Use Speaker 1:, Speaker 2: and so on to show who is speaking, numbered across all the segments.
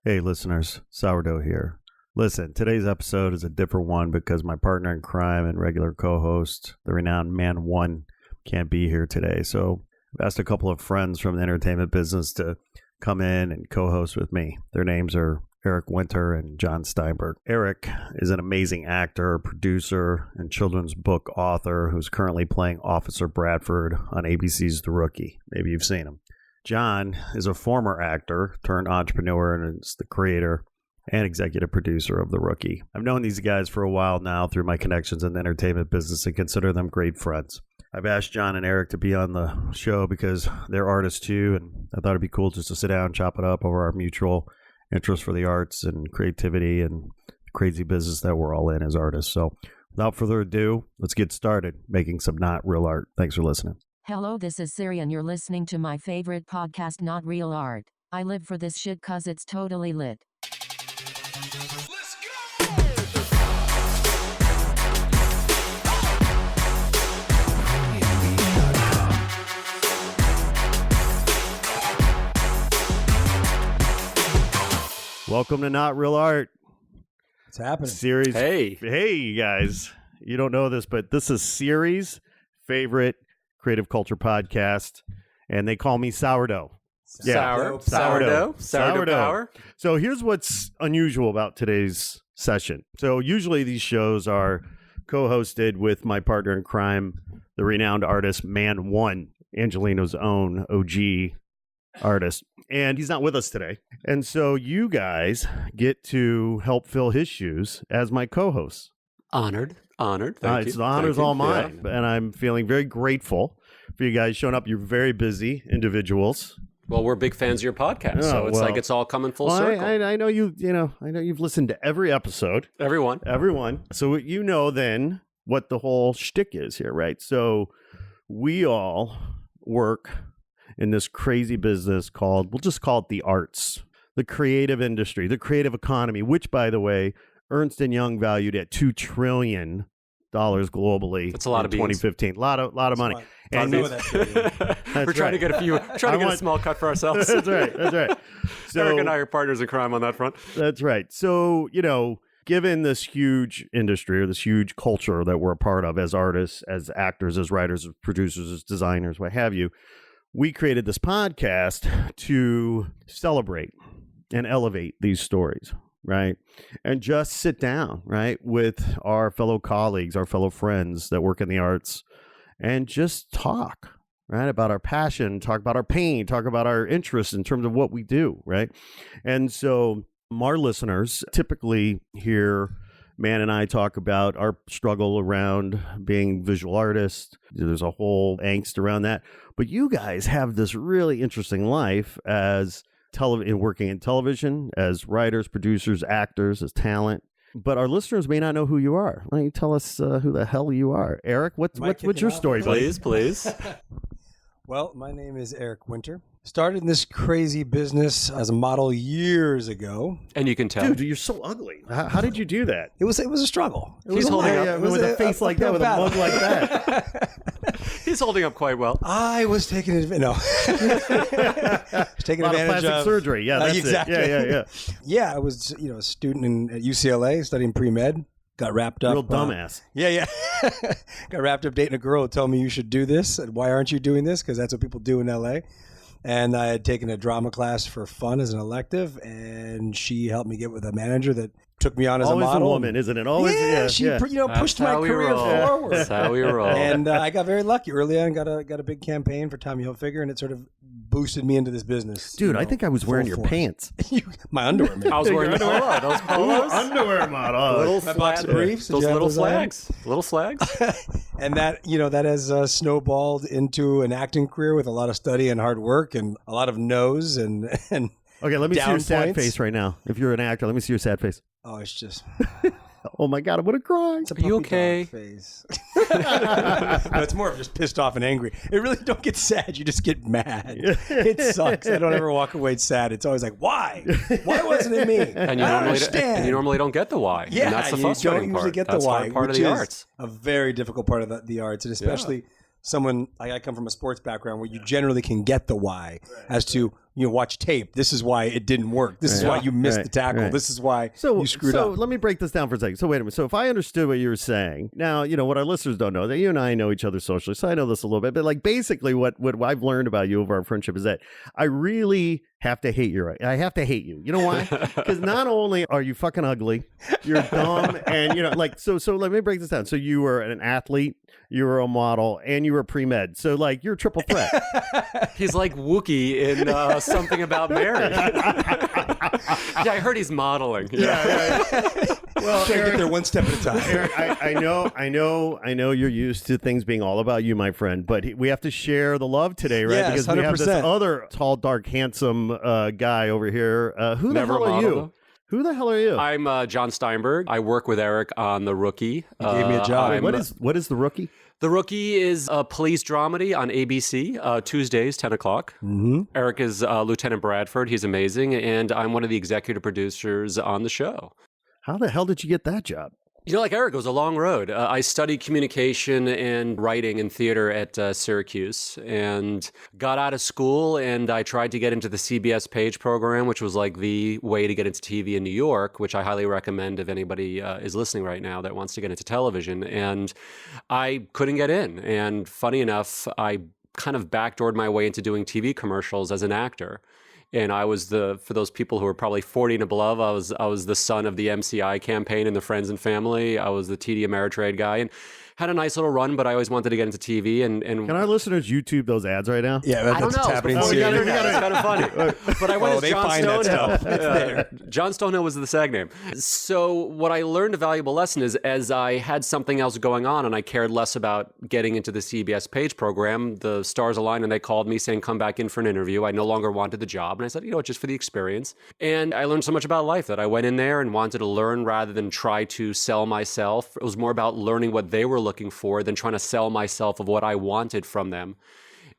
Speaker 1: Hey, listeners, Sourdough here. Listen, today's episode is a different one because my partner in crime and regular co-host, the renowned Man One, can't be here today. So I've asked a couple of friends from the entertainment business to come in and co-host with me. Their names are Eric Winter and Jon Steinberg. Eric is an amazing actor, producer, and children's book author who's currently playing Officer Bradford on ABC's The Rookie. Maybe you've seen him. Jon is a former actor turned entrepreneur and is the creator and executive producer of The Rookie. I've known these guys for a while now through my connections in the entertainment business and consider them great friends. I've asked Jon and Eric to be on the show because they're artists too, and I thought it'd be cool just to sit down and chop it up over our mutual interest for the arts and creativity and crazy business that we're all in as artists. So without further ado, let's get started making some not real art. Thanks for listening.
Speaker 2: Hello, this is Siri and you're listening to my favorite podcast, Not Real Art. I live for this shit cause it's totally lit.
Speaker 3: Let's go!
Speaker 1: Welcome to Not Real Art.
Speaker 4: What's happening?
Speaker 1: Series.
Speaker 5: Hey,
Speaker 1: you guys. You don't know this, but this is Siri's favorite creative culture podcast, and they call me Sourdough.
Speaker 5: sourdough power.
Speaker 1: So here's what's unusual about today's session. So usually these shows are co-hosted with my partner in crime, the renowned artist Man One, Angelino's own OG artist. And he's not with us today. And so you guys get to help fill his shoes as my co-hosts.
Speaker 5: Honored. Thank you.
Speaker 1: The honor's all mine. Yeah. And I'm feeling very grateful for you guys showing up. You're very busy individuals.
Speaker 5: Well, we're big fans of your podcast, so it's like it's all coming full circle.
Speaker 1: I know I know you've listened to every episode.
Speaker 5: Everyone.
Speaker 1: So you know then what the whole shtick is here, right? So we all work in this crazy business called, we'll just call it the arts, the creative industry, the creative economy, which, by the way, Ernst & Young valued at $2 trillion globally.
Speaker 5: That's a lot
Speaker 1: in
Speaker 5: of beans.
Speaker 1: 2015. A lot of money.
Speaker 5: And we're trying to get a small cut for ourselves.
Speaker 1: That's right. So,
Speaker 5: Eric and I are partners in crime on that front.
Speaker 1: That's right. So, given this huge industry or this huge culture that we're a part of as artists, as actors, as writers, as producers, as designers, what have you, we created this podcast to celebrate and elevate these stories, right? And just sit down, right, with our fellow colleagues, our fellow friends that work in the arts and just talk, right, about our passion, talk about our pain, talk about our interests in terms of what we do, right? And so our listeners typically hear Man and I talk about our struggle around being visual artists. There's a whole angst around that. But you guys have this really interesting life as working in television, as writers, producers, actors, as talent. But our listeners may not know who you are. Why don't you tell us who the hell you are? Eric, what's your story, buddy?
Speaker 5: Please.
Speaker 4: Well, my name is Eric Winter. Started in this crazy business as a model years ago.
Speaker 5: And you can tell.
Speaker 1: Dude, you're so ugly. How did you do that?
Speaker 4: It was a struggle.
Speaker 5: He's holding up
Speaker 1: with a face like that, with a mug like that.
Speaker 5: He's holding up quite well.
Speaker 4: I was taking advantage. No, taking
Speaker 1: a lot
Speaker 4: advantage
Speaker 1: of plastic surgery. Yeah, that's
Speaker 4: exactly.
Speaker 1: It. Yeah.
Speaker 4: I was a student at UCLA studying pre-med. Got wrapped up.
Speaker 1: Real dumbass.
Speaker 4: Yeah. Got wrapped up dating a girl who told me you should do this. And why aren't you doing this? Because that's what people do in LA. And I had taken a drama class for fun as an elective, and she helped me get with a manager that took me on as
Speaker 1: always
Speaker 4: a model.
Speaker 1: A woman, isn't it? Always,
Speaker 4: she pushed my career forward.
Speaker 5: That's how we roll.
Speaker 4: And I got very lucky early on. Got a big campaign for Tommy Hilfiger, and it sort of boosted me into this business.
Speaker 1: Dude, I think I was wearing your pants.
Speaker 4: My underwear, man.
Speaker 5: I was wearing the polo. Those polos.
Speaker 1: Underwear model.
Speaker 4: My box of briefs.
Speaker 5: Those little flags.
Speaker 4: And that has snowballed into an acting career with a lot of study and hard work and a lot of no's and
Speaker 1: okay, let me see your sad face right now. If you're an actor, let me see your sad face.
Speaker 4: Oh, it's just
Speaker 1: Oh my God, I'm going to cry.
Speaker 4: It's a
Speaker 5: puppy dog
Speaker 4: face. No, it's more of just pissed off and angry. It really don't get sad. You just get mad. It sucks. I don't ever walk away sad. It's always like, why? Why wasn't it me?
Speaker 5: And you normally don't get the why.
Speaker 4: Yeah,
Speaker 5: and that's the frustrating
Speaker 4: you don't usually
Speaker 5: part.
Speaker 4: get the
Speaker 5: That's
Speaker 4: why.
Speaker 5: part of the arts.
Speaker 4: A very difficult part of the arts, and especially someone like I come from a sports background where you generally can get the why as to watch tape. This is why it didn't work. This is why you missed the tackle. This is why you screwed up.
Speaker 1: So let me break this down for a second. So wait a minute. So if I understood what you were saying, now, what our listeners don't know, that you and I know each other socially, so I know this a little bit, but like basically what I've learned about you over our friendship is that I really have to hate you. I have to hate you. You know why? Because not only are you fucking ugly, you're dumb, and so let me break this down. So you were an athlete, you were a model, and you were pre-med. So like you're a triple threat.
Speaker 5: He's like Wookiee in Something About Mary. Yeah, I heard he's modeling.
Speaker 4: Yeah. Well, Eric, get there one step at a time.
Speaker 1: Eric, I know you're used to things being all about you, my friend, but we have to share the love today, right?
Speaker 4: Yes,
Speaker 1: because
Speaker 4: 100%.
Speaker 1: we have this other tall, dark, handsome guy over here. Who the hell are you?
Speaker 5: Though.
Speaker 1: Who the hell are you?
Speaker 5: I'm Jon Steinberg. I work with Eric on The Rookie.
Speaker 4: He gave me a job.
Speaker 1: What is The Rookie?
Speaker 5: The Rookie is a police dramedy on ABC, Tuesdays, 10 o'clock.
Speaker 4: Mm-hmm.
Speaker 5: Eric is Lieutenant Bradford. He's amazing. And I'm one of the executive producers on the show.
Speaker 1: How the hell did you get that job?
Speaker 5: Like Eric, it was a long road. I studied communication and writing and theater at Syracuse and got out of school, and I tried to get into the CBS Page program, which was like the way to get into TV in New York, which I highly recommend if anybody is listening right now that wants to get into television. And I couldn't get in. And funny enough, I kind of backdoored my way into doing TV commercials as an actor. And I was for those people who are probably 40 and above, I was the son of the MCI campaign in the Friends and Family. I was the TD Ameritrade guy and had a nice little run, but I always wanted to get into TV. And
Speaker 1: can our listeners YouTube those ads right now?
Speaker 4: Yeah, that's
Speaker 5: I don't know.
Speaker 4: what's happening.
Speaker 5: It's kind of funny. But I went as John Stonehill. John Stonehill was the SAG name. So what I learned a valuable lesson is as I had something else going on and I cared less about getting into the CBS Page program, the stars aligned and they called me saying, come back in for an interview. I no longer wanted the job. And I said, just for the experience. And I learned so much about life that I went in there and wanted to learn rather than try to sell myself. It was more about learning what they were looking for than trying to sell myself of what I wanted from them.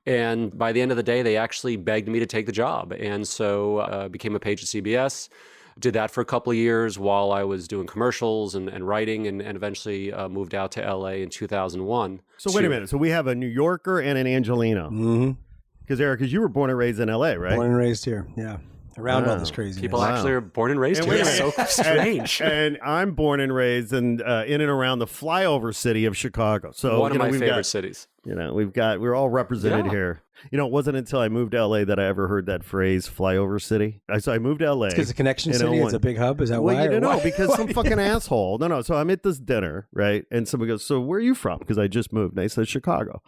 Speaker 5: And by the end of the day, they actually begged me to take the job. And so became a page at CBS, did that for a couple of years while I was doing commercials and writing and eventually moved out to LA in 2001.
Speaker 1: So wait a minute. So we have a New Yorker and an Angelino.
Speaker 4: Mm-hmm.
Speaker 1: Because Eric, you were born and raised in LA, right?
Speaker 4: Born and raised here, yeah. Around all this craziness.
Speaker 5: People actually are born and raised here. It's so strange.
Speaker 1: And I'm born and raised in and around the flyover city of Chicago. So
Speaker 5: one of my favorite cities.
Speaker 1: We're all represented here. It wasn't until I moved to LA that I ever heard that phrase, flyover city. So I moved to LA.
Speaker 4: It's because the connection city is a big hub? Is that why?
Speaker 1: Well, no, because some fucking asshole. No. So I'm at this dinner, right? And somebody goes, so where are you from? Because I just moved. And I said, Chicago.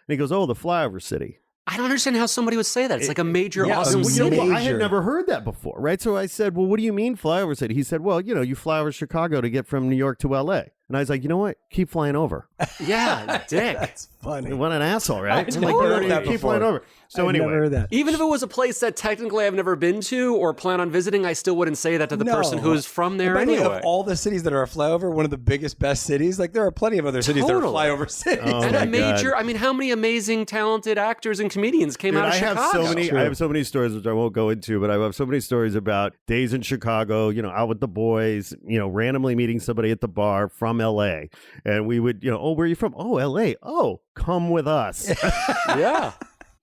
Speaker 1: And he goes, oh, the flyover city.
Speaker 5: I don't understand how somebody would say that. It's like a major, awesome city.
Speaker 1: I had never heard that before, right? So I said, well, what do you mean flyover city? He said, well, you fly over Chicago to get from New York to LA. And I was like, you know what? Keep flying over.
Speaker 5: Yeah, dick.
Speaker 4: That's funny.
Speaker 1: What an asshole, right?
Speaker 5: I've never heard that
Speaker 1: keep flying over. So
Speaker 4: I've
Speaker 1: anyway,
Speaker 4: never heard that.
Speaker 5: Even if it was a place that technically I've never been to or plan on visiting, I still wouldn't say that to the person who's from there
Speaker 4: By the way,
Speaker 5: anyway.
Speaker 4: of all the cities that are a flyover, one of the biggest, best cities, like there are plenty of other cities that are flyover cities.
Speaker 1: Oh,
Speaker 5: and
Speaker 1: my
Speaker 5: a major,
Speaker 1: God.
Speaker 5: I mean, how many amazing, talented actors and comedians came out of Chicago?
Speaker 1: I have so many stories, which I won't go into, but I have so many stories about days in Chicago, out with the boys, randomly meeting somebody at the bar from LA. And we would, oh, where are you from? Oh, LA. Oh, come with us.
Speaker 5: Yeah.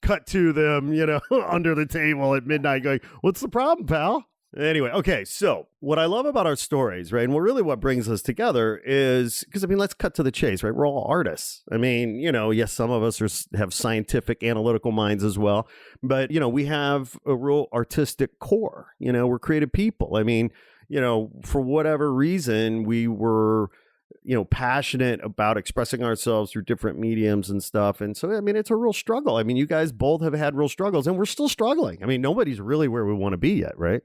Speaker 1: Cut to them, under the table at midnight going, what's the problem, pal? Anyway, okay, so what I love about our stories, right, and what brings us together is, because, let's cut to the chase, right? We're all artists. Yes, some of us have scientific, analytical minds as well, but, we have a real artistic core. We're creative people. For whatever reason, we were passionate about expressing ourselves through different mediums and stuff. And so, it's a real struggle. You guys both have had real struggles and we're still struggling. Nobody's really where we want to be yet, right?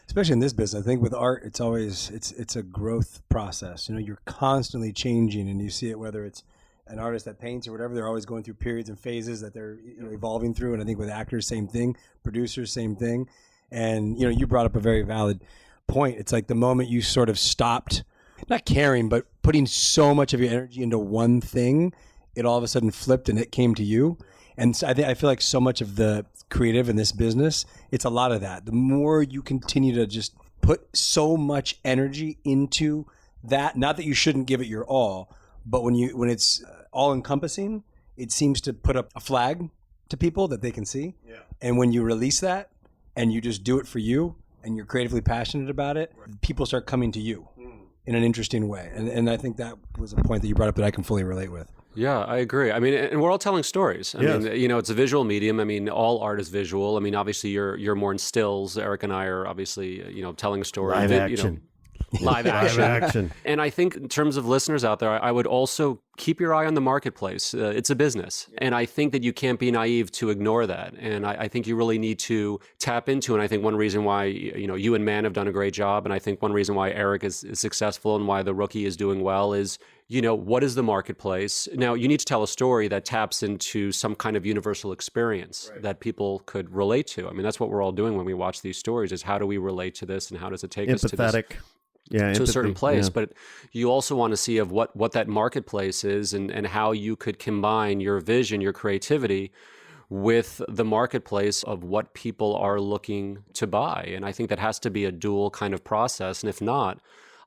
Speaker 4: Especially in this business. I think with art, it's always, it's a growth process. You're constantly changing and you see it, whether it's an artist that paints or whatever, they're always going through periods and phases that they're evolving through. And I think with actors, same thing, producers, same thing. And, you brought up a very valid point. It's like the moment you sort of stopped not caring, but putting so much of your energy into one thing, it all of a sudden flipped and it came to you. And so I feel like so much of the creative in this business, it's a lot of that. The more you continue to just put so much energy into that, not that you shouldn't give it your all, but when it's all encompassing, it seems to put up a flag to people that they can see. Yeah. And when you release that, and you just do it for you and you're creatively passionate about it, people start coming to you in an interesting way. And I think that was a point that you brought up that I can fully relate with.
Speaker 5: Yeah, I agree. I mean, and we're all telling stories. I mean, it's a visual medium. I mean, all art is visual. I mean, obviously you're more in stills. Eric and I are obviously, telling a story.
Speaker 1: Live action.
Speaker 5: Live action. And I think in terms of listeners out there, I would also keep your eye on the marketplace. It's a business. And I think that you can't be naive to ignore that. And I think you really need to tap into. And I think one reason why, you and Man have done a great job. And I think one reason why Eric is successful and why The Rookie is doing well is, what is the marketplace? Now, you need to tell a story that taps into some kind of universal experience that people could relate to. I mean, that's what we're all doing when we watch these stories is how do we relate to this and how does it take us to this? To a certain place, but you also want to see of what that marketplace is and how you could combine your vision, your creativity with the marketplace of what people are looking to buy. And I think that has to be a dual kind of process. And if not,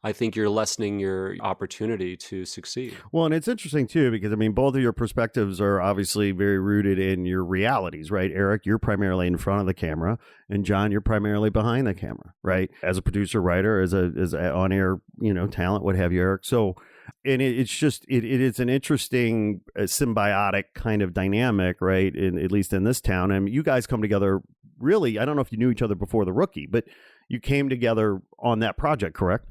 Speaker 5: I think you're lessening your opportunity to succeed.
Speaker 1: Well, and it's interesting too, because I mean, both of your perspectives are obviously very rooted in your realities, right? Eric, you're primarily in front of the camera, and Jon, you're primarily behind the camera, right? As a producer, writer, as a on-air, talent, what have you, Eric. So, and it's just, it is an interesting symbiotic kind of dynamic, right? At least in this town. And you guys come together really, I don't know if you knew each other before The Rookie, but you came together on that project, correct?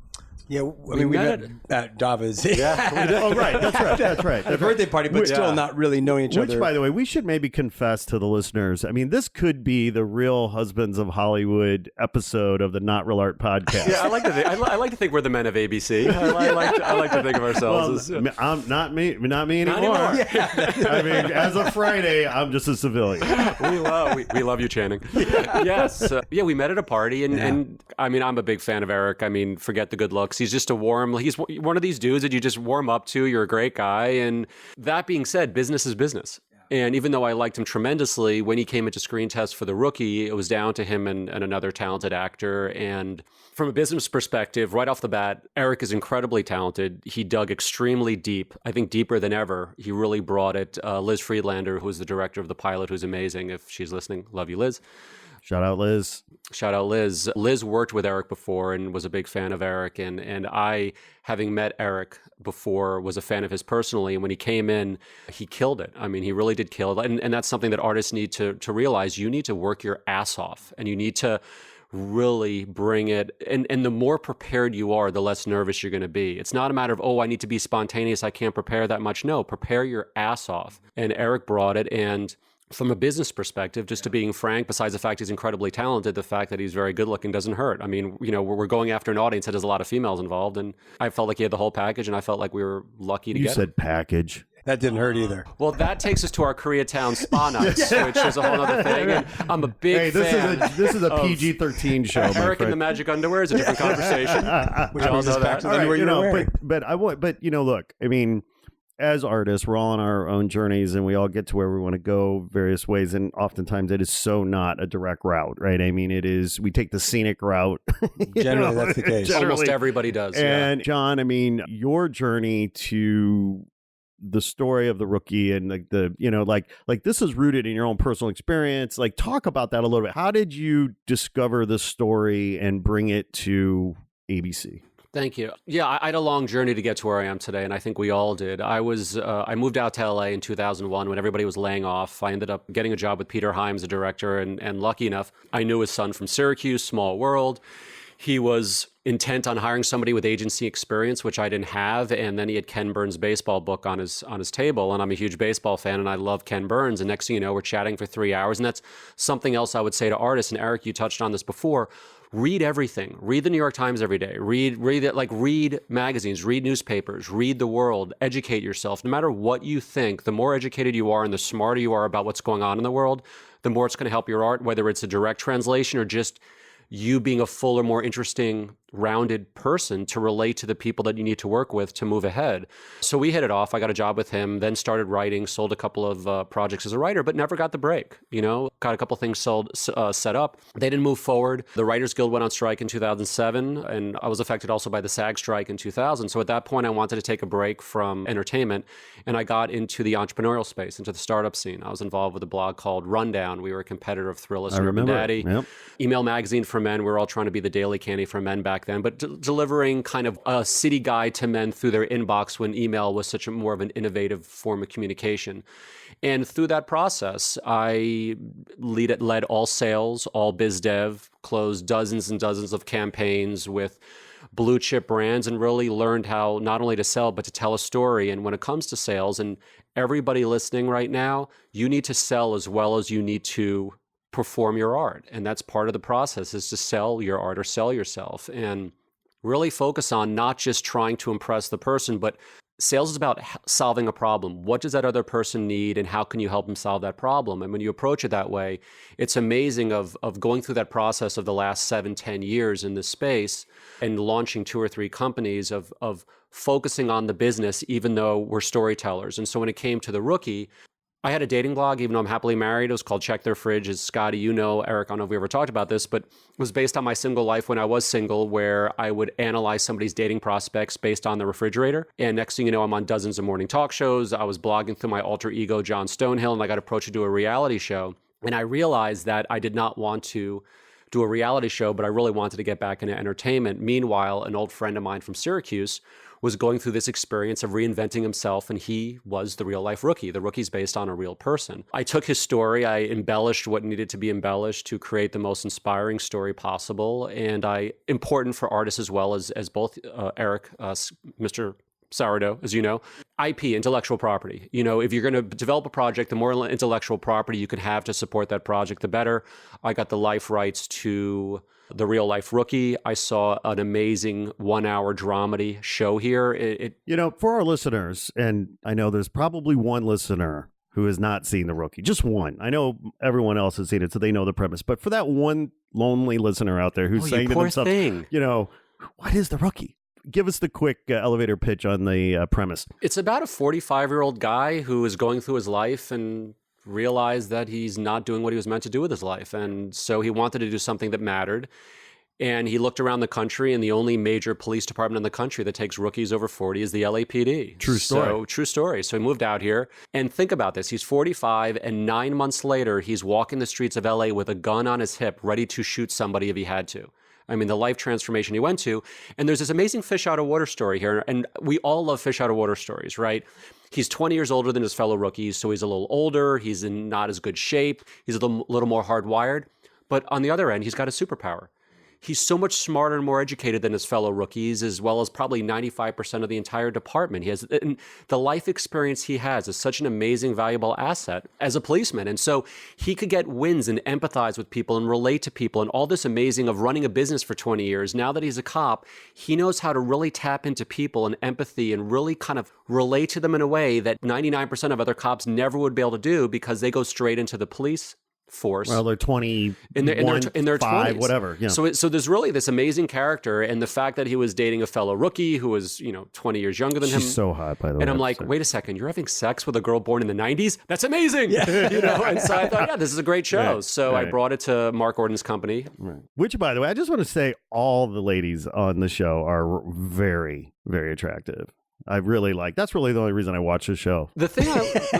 Speaker 4: Yeah, I mean, we met at Dava's.
Speaker 1: Yeah. Oh, right. That's right.
Speaker 4: The birthday party, but still not really knowing each other.
Speaker 1: Which, by the way, we should maybe confess to the listeners. I mean, this could be the Real Husbands of Hollywood episode of the Not Real Art podcast.
Speaker 5: Yeah, I like to think we're the men of ABC. I like to think of ourselves as...
Speaker 1: I'm not me anymore. Yeah. I mean, as of Friday, I'm just a civilian.
Speaker 5: We love you, Channing. Yes. We met at a party, and I mean, I'm a big fan of Eric. I mean, forget the good looks. He's just he's one of these dudes that you just warm up to. You're a great guy. And that being said, business is business. And even though I liked him tremendously, when he came into screen test for The Rookie, it was down to him and another talented actor. And from a business perspective, right off the bat, Eric is incredibly talented. He dug extremely deep, I think deeper than ever. He really brought it. Liz Friedlander, who's the director of the pilot, who's amazing. If she's listening, love you, Liz.
Speaker 1: Shout out Liz.
Speaker 5: Liz worked with Eric before and was a big fan of Eric. And I, having met Eric before, was a fan of his personally. And when he came in, he killed it. I mean, he really did kill it. And that's something that artists need to realize. You need to work your ass off and you need to really bring it. And the more prepared you are, the less nervous you're going to be. It's not a matter of, I need to be spontaneous. I can't prepare that much. No, prepare your ass off. And Eric brought it. And from a business perspective, just to being frank, besides the fact he's incredibly talented, the fact that he's very good looking doesn't hurt. I mean, we're going after an audience that has a lot of females involved, and I felt like he had the whole package, and I felt like we were lucky to get it.
Speaker 1: You said package.
Speaker 4: That didn't hurt either.
Speaker 5: Well, that takes us to our Koreatown spa nights, which is a whole other thing. And I'm a big fan.
Speaker 1: This is a PG-13 show.
Speaker 5: Eric and the Magic Underwear is a different conversation. We all know that.
Speaker 1: Look, I mean, as artists, we're all on our own journeys and we all get to where we want to go various ways. And oftentimes it is so not a direct route, right? I mean, we take the scenic route.
Speaker 4: Generally, that's the case.
Speaker 5: Almost everybody does.
Speaker 1: And Jon, I mean, your journey to the story of The Rookie and like this is rooted in your own personal experience. Like, talk about that a little bit. How did you discover this story and bring it to ABC?
Speaker 5: Thank you. Yeah, I had a long journey to get to where I am today, and I think we all did. I moved out to LA in 2001 when everybody was laying off. I ended up getting a job with Peter Hyams, the director, and lucky enough, I knew his son from Syracuse, small world. He was intent on hiring somebody with agency experience, which I didn't have, and then he had Ken Burns' baseball book on his table, and I'm a huge baseball fan, and I love Ken Burns, and next thing you know, we're chatting for 3 hours, and that's something else I would say to artists, and Eric, you touched on this before. Read everything. Read the New York Times every day. Read magazines, read newspapers, read the world, educate yourself. No matter what you think, the more educated you are and the smarter you are about what's going on in the world, the more it's going to help your art, whether it's a direct translation or just you being a fuller, more interesting rounded person to relate to the people that you need to work with to move ahead. So we hit it off. I got a job with him, then started writing, sold a couple of projects as a writer, but never got the break. Got a couple things set up. They didn't move forward. The Writers Guild went on strike in 2007, and I was affected also by the SAG strike in 2000. So at that point, I wanted to take a break from entertainment, and I got into the entrepreneurial space, into the startup scene. I was involved with a blog called Rundown. We were a competitor of Thrillist and Urban Daddy.
Speaker 1: Yep.
Speaker 5: Email magazine for men. We were all trying to be the daily candy for men back then, but delivering kind of a city guide to men through their inbox when email was such a more of an innovative form of communication. And through that process, I led all sales, all biz dev, closed dozens and dozens of campaigns with blue chip brands, and really learned how not only to sell, but to tell a story. And when it comes to sales, and everybody listening right now, you need to sell as well as you need to perform your art. And that's part of the process, is to sell your art or sell yourself, and really focus on not just trying to impress the person, but sales is about solving a problem. What does that other person need, and how can you help them solve that problem? And when you approach it that way, it's amazing of going through that process of the last 7-10 years in this space and launching 2 or 3 companies of focusing on the business, even though we're storytellers. And so when it came to The Rookie, I had a dating blog, even though I'm happily married. It was called Check Their Fridge. As Scotty, Eric, I don't know if we ever talked about this, but it was based on my single life when I was single, where I would analyze somebody's dating prospects based on the refrigerator. And next thing you know, I'm on dozens of morning talk shows. I was blogging through my alter ego, Jon Stonehill, and I got approached to do a reality show. And I realized that I did not want to do a reality show, but I really wanted to get back into entertainment. Meanwhile, an old friend of mine from Syracuse was going through this experience of reinventing himself, and he was the real life Rookie. The Rookie's based on a real person. I took his story, I embellished what needed to be embellished to create the most inspiring story possible, and important for artists as well as both Eric, Mr. Sourdough, as you know, IP, intellectual property. If you're going to develop a project, the more intellectual property you can have to support that project, the better. I got the life rights to the real life Rookie. I saw an amazing 1-hour dramedy show here.
Speaker 1: For our listeners, and I know there's probably one listener who has not seen The Rookie, just one. I know everyone else has seen it, so they know the premise. But for that one lonely listener out there who's saying to themselves, what is The Rookie? Give us the quick elevator pitch on the premise.
Speaker 5: It's about a 45-year-old guy who is going through his life and realized that he's not doing what he was meant to do with his life. And so he wanted to do something that mattered. And he looked around the country, and the only major police department in the country that takes rookies over 40 is the LAPD.
Speaker 1: True story.
Speaker 5: True story. So he moved out here. And think about this. He's 45, and 9 months later, he's walking the streets of LA with a gun on his hip, ready to shoot somebody if he had to. I mean, the life transformation he went to. And there's this amazing fish out of water story here. And we all love fish out of water stories, right? He's 20 years older than his fellow rookies, so he's a little older. He's in not as good shape. He's a little more hardwired. But on the other end, he's got a superpower. He's so much smarter and more educated than his fellow rookies, as well as probably 95% of the entire department. And the life experience he has is such an amazing, valuable asset as a policeman. And so he could get wins and empathize with people and relate to people, and all this amazing of running a business for 20 years. Now that he's a cop, he knows how to really tap into people and empathy and really kind of relate to them in a way that 99% of other cops never would be able to do, because they go straight into the police force.
Speaker 1: Well, they're 20,
Speaker 5: in their
Speaker 1: 5,
Speaker 5: 20s,
Speaker 1: whatever. Yeah.
Speaker 5: So there's really this amazing character, and the fact that he was dating a fellow rookie who was 20 years younger than him.
Speaker 1: She's so hot, by the way.
Speaker 5: And I'm like, wait a second, you're having sex with a girl born in the 90s? That's amazing. Yeah. And so I thought, this is a great show. Right. So I brought it to Mark Orden's company.
Speaker 1: Right. Which, by the way, I just want to say all the ladies on the show are very, very attractive. I really like. That's really the only reason I watch the show.
Speaker 5: The thing,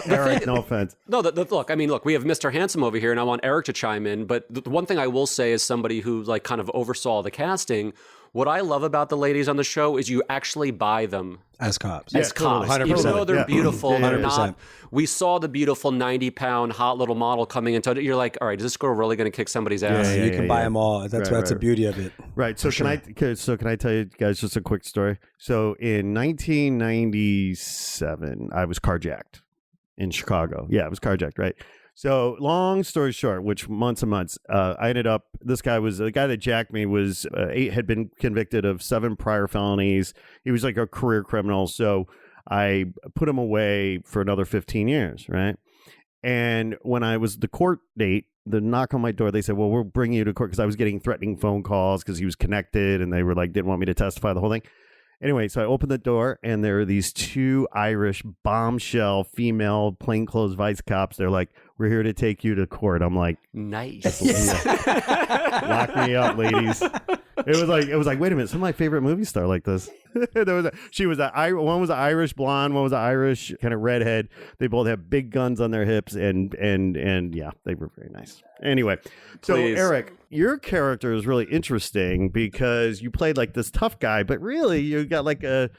Speaker 1: Eric, no offense.
Speaker 5: No, look, we have Mr. Handsome over here, and I want Eric to chime in. But the one thing I will say, as somebody who kind of oversaw the casting, what I love about the ladies on the show is you actually buy them
Speaker 4: as cops.
Speaker 5: As cops,
Speaker 4: 100%.
Speaker 5: even though they're beautiful, they're
Speaker 4: 100%.
Speaker 5: not. We saw the beautiful 90-pound hot little model coming into. You're like, all right, is this girl really going to kick somebody's ass?
Speaker 4: You can buy them all. That's the beauty of it.
Speaker 1: Right. So can I tell you guys just a quick story? So in 1997, I was carjacked in Chicago. Yeah, I was carjacked. Right. So long story short, which months and months, I ended up, the guy that jacked me had been convicted of 7 prior felonies. He was like a career criminal. So I put him away for another 15 years. Right. And when I was the court date, the knock on my door. They said, well, we'll bring you to court, because I was getting threatening phone calls because he was connected, and they were like, didn't want me to testify, the whole thing. Anyway, so I opened the door, and there are these two Irish bombshell female plainclothes vice cops. They're like, we're here to take you to court. I'm like,
Speaker 5: Nice.
Speaker 1: lock me up, ladies. It was like, wait a minute, some of my favorite movie star like this. One was an Irish blonde, one was an Irish kind of redhead. They both have big guns on their hips, and yeah, they were very nice. Anyway, so
Speaker 5: Please.
Speaker 1: Eric, your character is really interesting because you played like this tough guy, but really you got like a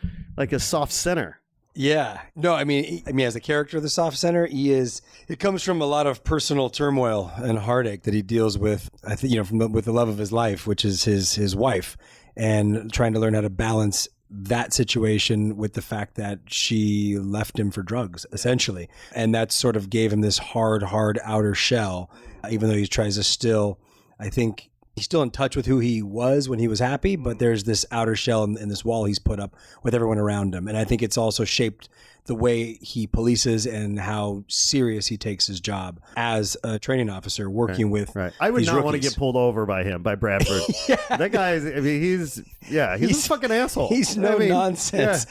Speaker 1: soft center.
Speaker 4: Yeah. No, I mean, as a character of the soft center, it comes from a lot of personal turmoil and heartache that he deals with, I think, with the love of his life, which is his wife, and trying to learn how to balance that situation with the fact that she left him for drugs, essentially. And that sort of gave him this hard outer shell, even though he tries to still, I think, he's still in touch with who he was when he was happy, but there's this outer shell and this wall he's put up with everyone around him. And I think it's also shaped the way he polices and how serious he takes his job as a training officer working with
Speaker 1: I would
Speaker 4: these
Speaker 1: not want to
Speaker 4: rookies.
Speaker 1: get pulled over by Bradford. That guy is, I mean, he's a fucking asshole.
Speaker 4: He's nonsense.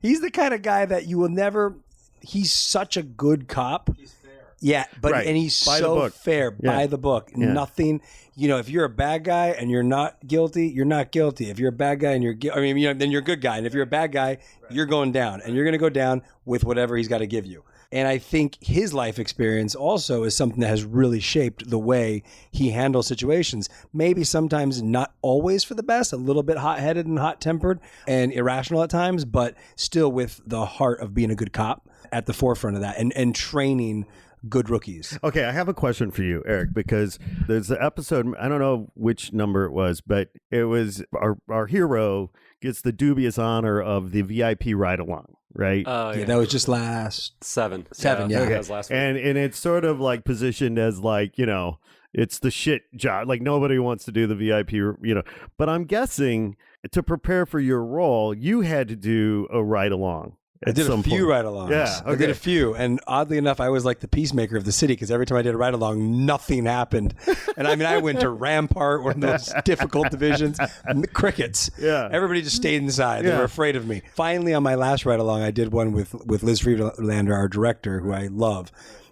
Speaker 4: He's the kind of guy that you will never, he's such a good cop. Yeah, but
Speaker 1: Right.
Speaker 4: and he's
Speaker 1: By the
Speaker 4: so
Speaker 1: book.
Speaker 4: fair by the book.
Speaker 1: Yeah.
Speaker 4: Nothing, if you're a bad guy and you're not guilty, you're not guilty. If you're a bad guy and then you're a good guy. And if you're a bad guy, you're going down, and you're going to go down with whatever he's got to give you. And I think his life experience also is something that has really shaped the way he handles situations. Maybe sometimes not always for the best, a little bit hot-headed and hot-tempered and irrational at times, but still with the heart of being a good cop at the forefront of that and training good rookies.
Speaker 1: Okay, I have a question for you, Eric, because there's an episode, I don't know which number it was, but it was our hero gets the dubious honor of the VIP ride-along, right?
Speaker 4: Yeah, that was just last
Speaker 5: 7.
Speaker 4: yeah.
Speaker 5: That was last week.
Speaker 1: And it's sort of like positioned as like, it's the shit job. Like nobody wants to do the VIP, But I'm guessing to prepare for your role, you had to do a ride-along.
Speaker 4: I did a few ride-alongs.
Speaker 1: Yeah,
Speaker 4: I did a few. And oddly enough, I was like the peacemaker of the city because every time I did a ride-along, nothing happened. And I mean, I went to Rampart, one of those difficult divisions, and the crickets.
Speaker 1: Yeah.
Speaker 4: Everybody just stayed inside. They
Speaker 1: Yeah.
Speaker 4: were afraid of me. Finally, on my last ride-along, I did one with Liz Friedlander, our director, who I love.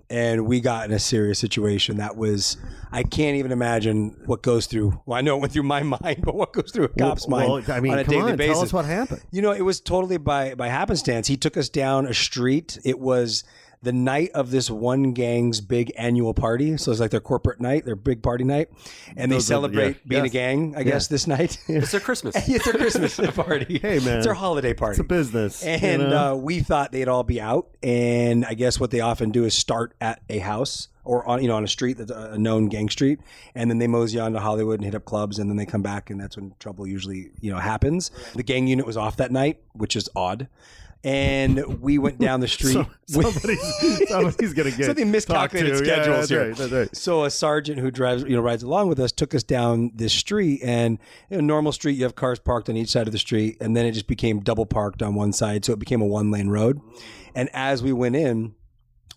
Speaker 4: And we got in a serious situation that was, I can't even imagine what goes through. Well, I know it went through my mind, but what goes through a cop's mind
Speaker 1: Well, I mean,
Speaker 4: on a
Speaker 1: come
Speaker 4: daily
Speaker 1: on,
Speaker 4: basis.
Speaker 1: tell us what happened.
Speaker 4: It was totally by happenstance. He took us down a street. It was the night of this one gang's big annual party. So it's like their corporate night, their big party night. And they celebrate being a gang, I guess, this night.
Speaker 5: It's their Christmas.
Speaker 4: It's their Christmas party.
Speaker 1: Hey, man.
Speaker 4: It's their holiday party.
Speaker 1: It's a business.
Speaker 4: And we thought they'd all be out. And I guess what they often do is start at a house or on a street that's a known gang street, and then they mosey on to Hollywood and hit up clubs, and then they come back, and that's when trouble usually happens. The gang unit was off that night, which is odd. And we went down the street.
Speaker 1: Somebody's gonna get
Speaker 4: something miscalculated schedules here.
Speaker 1: That's right.
Speaker 4: So a sergeant who rides along with us took us down this street, and normal street, you have cars parked on each side of the street, and then it just became double parked on one side, so it became a 1-lane road. And as we went in,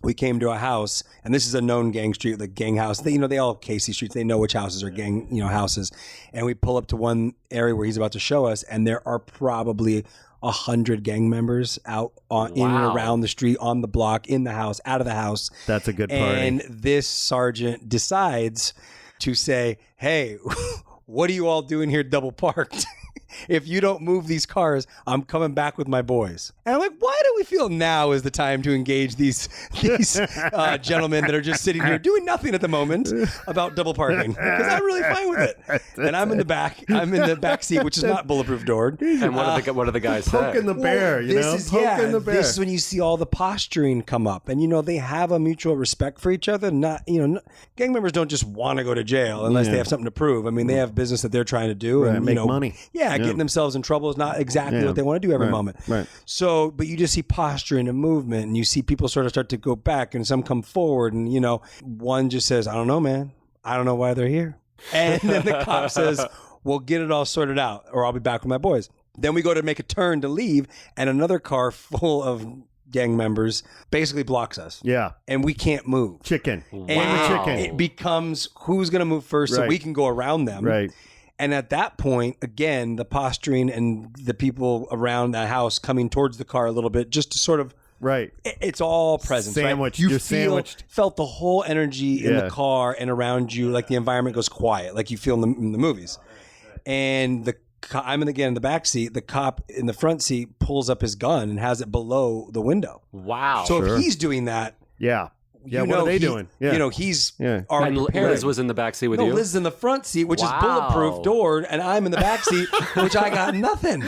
Speaker 4: we came to a house, and this is a known gang street, the gang house. They all Casey streets. They know which houses are gang, houses. And we pull up to one area where he's about to show us, and there are probably 100 gang members out in and around the street, on the block, in the house, out of the house.
Speaker 1: That's a good party.
Speaker 4: And this sergeant decides to say, "Hey, what are you all doing here double parked? If you don't move these cars, I'm coming back with my boys." And I'm like, why do we feel now is the time to engage these gentlemen that are just sitting here doing nothing at the moment about double parking? Because I'm really fine with it. And I'm in the back. I'm in the back seat, which is not bulletproof doored.
Speaker 5: And what do the guys say?
Speaker 1: Poking the bear, poking the bear.
Speaker 4: This is when you see all the posturing come up, and they have a mutual respect for each other. Not gang members don't just want to go to jail unless they have something to prove. I mean, they have business that they're trying to do and
Speaker 1: make money.
Speaker 4: Yeah, getting themselves in trouble is not exactly what they want to do every moment.
Speaker 1: Right.
Speaker 4: So, but you just see posturing and movement, and you see people sort of start to go back, and some come forward, and one just says, "I don't know, man. I don't know why they're here." And then the cop says, "Well, get it all sorted out, or I'll be back with my boys." Then we go to make a turn to leave, and another car full of gang members basically blocks us.
Speaker 1: Yeah.
Speaker 4: And we can't move.
Speaker 1: Chicken.
Speaker 5: Wow.
Speaker 4: And it becomes who's going to move first so
Speaker 1: Right.
Speaker 4: we can go around them.
Speaker 1: Right.
Speaker 4: And at that point, again, the posturing and the people around that house coming towards the car a little bit just to sort of,
Speaker 1: Right.
Speaker 4: it's all presence.
Speaker 1: Sandwiched.
Speaker 4: Right?
Speaker 1: You're sandwiched.
Speaker 4: Felt the whole energy in
Speaker 1: Yeah.
Speaker 4: the car and around you, like the environment goes quiet, like you feel in the movies. And I'm in the back seat. The cop in the front seat pulls up his gun and has it below the window.
Speaker 5: Wow.
Speaker 4: So
Speaker 1: Sure.
Speaker 4: if he's doing that,
Speaker 1: Yeah. Yeah.
Speaker 4: you
Speaker 1: What
Speaker 4: know
Speaker 1: are they
Speaker 4: he-
Speaker 1: doing? Yeah.
Speaker 4: You know, he's
Speaker 1: Yeah.
Speaker 4: already
Speaker 5: and
Speaker 4: prepared.
Speaker 5: Liz was in the back seat with
Speaker 4: No,
Speaker 5: you.
Speaker 4: Liz is in the front seat, which is
Speaker 5: Wow.
Speaker 4: bulletproof doored, and I'm in the back seat, which I got nothing.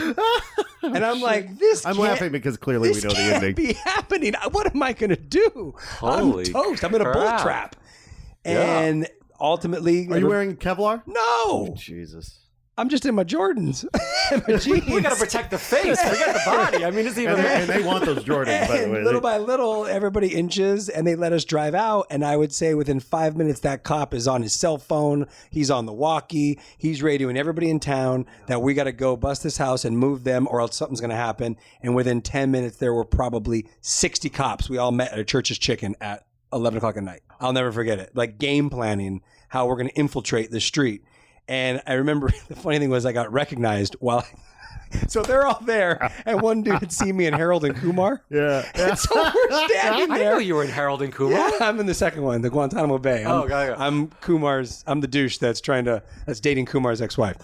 Speaker 4: And I'm like, this
Speaker 1: I'm
Speaker 4: can't-
Speaker 1: laughing because clearly we
Speaker 4: this
Speaker 1: know the
Speaker 4: can't
Speaker 1: ending.
Speaker 4: be happening. What am I going to do?
Speaker 5: Holy
Speaker 4: I'm toast. I'm in a bullet
Speaker 5: crap.
Speaker 4: trap.
Speaker 5: Yeah.
Speaker 4: And ultimately...
Speaker 1: Are you wearing Kevlar?
Speaker 4: No.
Speaker 1: Jesus.
Speaker 4: I'm just in my Jordans. My jeans.
Speaker 5: We got to protect the face. Forget the body. I mean, it's even.
Speaker 1: And they want those Jordans, by the way.
Speaker 4: And little by little, everybody inches, and they let us drive out. And I would say within 5 minutes, that cop is on his cell phone. He's on the walkie. He's radioing everybody in town that we got to go bust this house and move them, or else something's going to happen. And within 10 minutes, there were probably 60 cops. We all met at a Church's Chicken at 11 o'clock at night. I'll never forget it. Like game planning how we're going to infiltrate the street. And I remember the funny thing was I got recognized while. So they're all there, and one dude had seen me in Harold and Kumar.
Speaker 1: Yeah.
Speaker 4: And so we're standing
Speaker 5: I
Speaker 4: there.
Speaker 5: know you were in Harold and Kumar.
Speaker 4: Yeah, I'm in the second one, the Guantanamo Bay.
Speaker 5: Oh, got it.
Speaker 4: I'm the douche that's dating Kumar's ex-wife.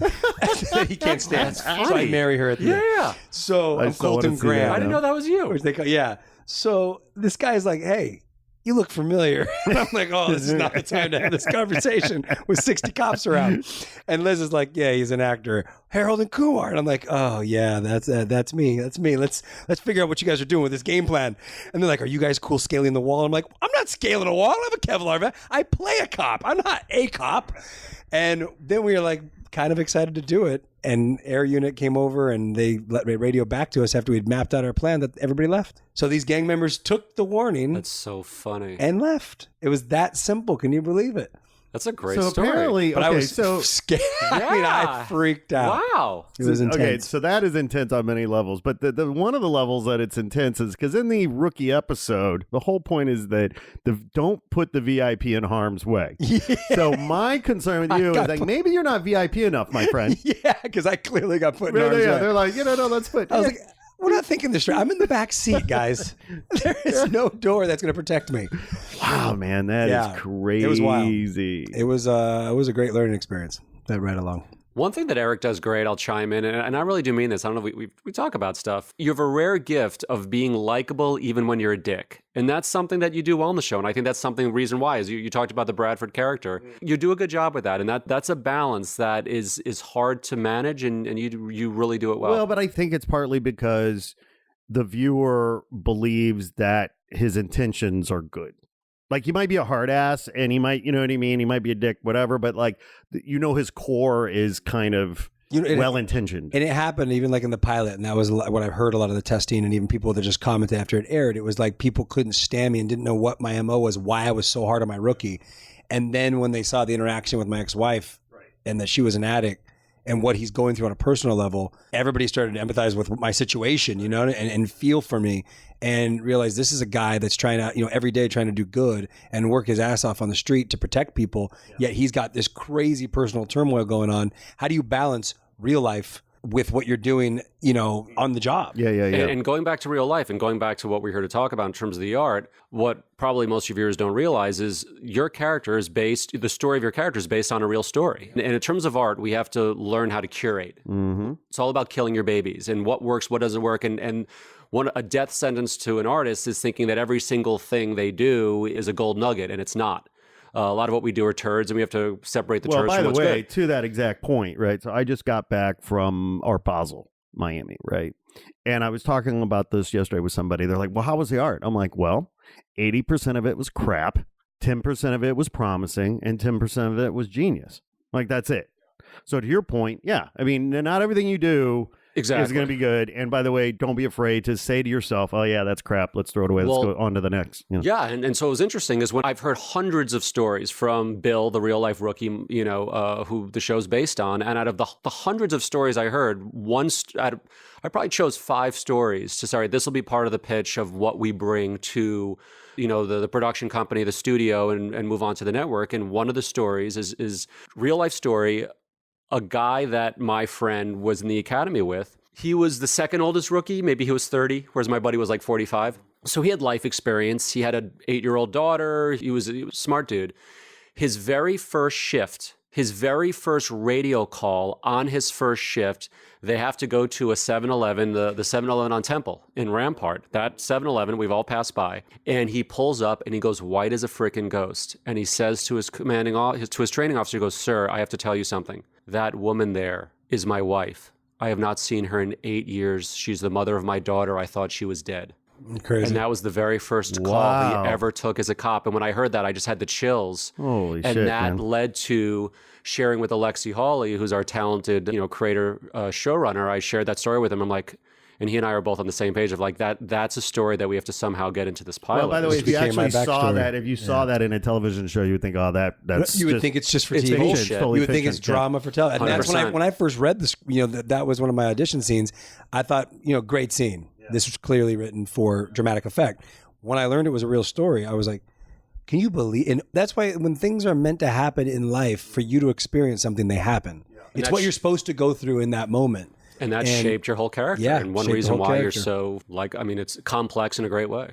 Speaker 4: He can't stand. So I
Speaker 5: funny.
Speaker 4: marry her at the end.
Speaker 5: Yeah.
Speaker 4: So
Speaker 1: I
Speaker 4: I'm
Speaker 1: still wanna
Speaker 4: Colton
Speaker 1: see
Speaker 4: Grant.
Speaker 1: that.
Speaker 5: I didn't know that was you.
Speaker 4: Which they call, yeah. So this guy's like, hey, you look familiar. And I'm like, oh, this is not the time to have this conversation with 60 cops around. And Liz is like, yeah, he's an actor. Harold and Kumar. And I'm like, oh, yeah, that's me. That's me. Let's figure out what you guys are doing with this game plan. And they're like, are you guys cool scaling the wall? I'm like, I'm not scaling a wall. I have a Kevlar vest. I play a cop. I'm not a cop. And then we were like kind of excited to do it. And air unit came over and they let radio back to us after we'd mapped out our plan that everybody left. So these gang members took the warning
Speaker 5: That's so funny.
Speaker 4: and left. It was that simple. Can you believe it?
Speaker 5: That's a great
Speaker 1: So
Speaker 5: story.
Speaker 1: apparently,
Speaker 4: But I
Speaker 1: okay,
Speaker 4: was
Speaker 1: so
Speaker 4: scared. I mean, I
Speaker 5: Yeah.
Speaker 4: freaked out.
Speaker 5: Wow.
Speaker 4: It was intense.
Speaker 1: okay, so that is intense on many levels. But the one of the levels that it's intense is because in the rookie episode, the whole point is that don't put the VIP in harm's way. So my concern with you is like maybe you're not VIP enough, my friend.
Speaker 4: Yeah, because I clearly got put in
Speaker 1: Yeah,
Speaker 4: harm's way.
Speaker 1: they're like, no, let's put.
Speaker 4: I was like, we're not thinking this straight. I'm in the back seat, guys. There is no door that's going to protect me.
Speaker 1: wow, man, that is
Speaker 4: Yeah,
Speaker 1: crazy.
Speaker 4: it was wild. It was a great learning experience. That right along.
Speaker 5: One thing that Eric does great, I'll chime in, and I really do mean this. I don't know if we talk about stuff. You have a rare gift of being likable even when you're a dick. And that's something that you do well on the show. And I think that's something, reason why, is you talked about the Bradford character. You do a good job with that. And that's a balance that is hard to manage, and you really do it well.
Speaker 1: Well, but I think it's partly because the viewer believes that his intentions are good. Like, he might be a hard ass and he might, you know what I mean? He might be a dick, whatever, but like, his core is kind of well-intentioned.
Speaker 4: And it happened even like in the pilot. And that was what I've heard a lot of the testing and even people that just commented after it aired. It was like people couldn't stand me and didn't know what my MO was, why I was so hard on my rookie. And then when they saw the interaction with my ex-wife and that she was an addict, and what he's going through on a personal level, everybody started to empathize with my situation, and feel for me and realize this is a guy that's trying to, every day trying to do good and work his ass off on the street to protect people. Yet he's got this crazy personal turmoil going on. How do you balance real life with what you're doing, on the job?
Speaker 1: Yeah.
Speaker 5: And going back to real life and going back to what we're here to talk about in terms of the art, what probably most of your viewers don't realize is the story of your character is based on a real story. And in terms of art, we have to learn how to curate.
Speaker 1: Mm-hmm.
Speaker 5: It's all about killing your babies and what works, what doesn't work. And a death sentence to an artist is thinking that every single thing they do is a gold nugget, and it's not. A lot of what we do are turds, and we have to separate the turds
Speaker 1: by
Speaker 5: from
Speaker 1: the
Speaker 5: what's
Speaker 1: way,
Speaker 5: good.
Speaker 1: to that exact point, right? So I just got back from Art Basel, Miami, right? And I was talking about this yesterday with somebody. They're like, well, how was the art? I'm like, well, 80% of it was crap, 10% of it was promising, and 10% of it was genius. Like, that's it. So to your point, yeah. I mean, not everything you do
Speaker 5: Exactly.
Speaker 1: is going to be good. And by the way, don't be afraid to say to yourself, oh, yeah, that's crap. Let's throw it away. Let's go on to the next.
Speaker 5: Yeah. And so it was interesting is when I've heard hundreds of stories from Bill, the real life rookie, who the show's based on. And out of the hundreds of stories I heard, I probably chose 5 stories to, this will be part of the pitch of what we bring to, the production company, the studio, and move on to the network. And one of the stories is real life story. A guy that my friend was in the academy with, he was the second oldest rookie. Maybe he was 30, whereas my buddy was like 45. So he had life experience. He had an 8-year-old daughter. He was a smart dude. His very first shift, his very first radio call on his first shift, they have to go to a 7-Eleven, the 7-Eleven on Temple in Rampart. That 7-Eleven we've all passed by. And he pulls up and he goes white as a freaking ghost. And he says to his training officer, he goes, "Sir, I have to tell you something. That woman there is my wife. I have not seen her in 8 years. She's the mother of my daughter. I thought she was dead."
Speaker 4: Crazy.
Speaker 5: And that was the very first call he ever took as a cop. And when I heard that, I just had the chills.
Speaker 1: Holy shit,
Speaker 5: and that
Speaker 1: man.
Speaker 5: led to sharing with Alexi Hawley, who's our talented, creator, showrunner. I shared that story with him. I'm like, and he and I are both on the same page of like that's a story that we have to somehow get into this pilot.
Speaker 1: Well, by the way, if you
Speaker 4: became my
Speaker 1: actually saw
Speaker 4: backstory.
Speaker 1: that, if you saw that in a television show, you would think, oh, that's
Speaker 4: You would think it's just for
Speaker 5: It's
Speaker 4: TV.
Speaker 5: bullshit.
Speaker 1: It's totally
Speaker 4: You would think
Speaker 1: fiction.
Speaker 4: it's drama for television. And that's
Speaker 5: 100%.
Speaker 4: when I first read this, that was one of my audition scenes. I thought, great scene. This was clearly written for dramatic effect. When I learned it was a real story, I was like, can you believe? And that's why when things are meant to happen in life, for you to experience something, they happen. It's what you're supposed to go through in that moment.
Speaker 5: And that shaped your whole character.
Speaker 4: Yeah,
Speaker 5: And one
Speaker 4: shaped the
Speaker 5: reason
Speaker 4: whole
Speaker 5: why
Speaker 4: character.
Speaker 5: you're so it's complex in a great way.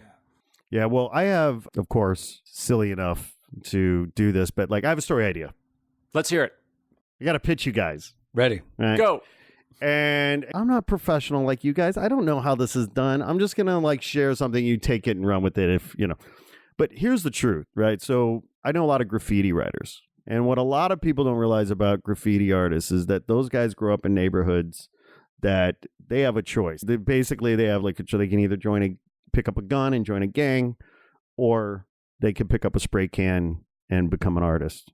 Speaker 1: Yeah, well, I have, of course, silly enough to do this, but I have a story idea.
Speaker 5: Let's hear it.
Speaker 1: I got to pitch you guys.
Speaker 4: Ready.
Speaker 1: Right?
Speaker 5: Go.
Speaker 1: And I'm not professional like you guys. I don't know how this is done. I'm just going to share something. You take it and run with it if. But here's the truth, right? So I know a lot of graffiti writers. And what a lot of people don't realize about graffiti artists is that those guys grow up in neighborhoods that they have a choice. They have they can either pick up a gun and join a gang, or they can pick up a spray can and become an artist,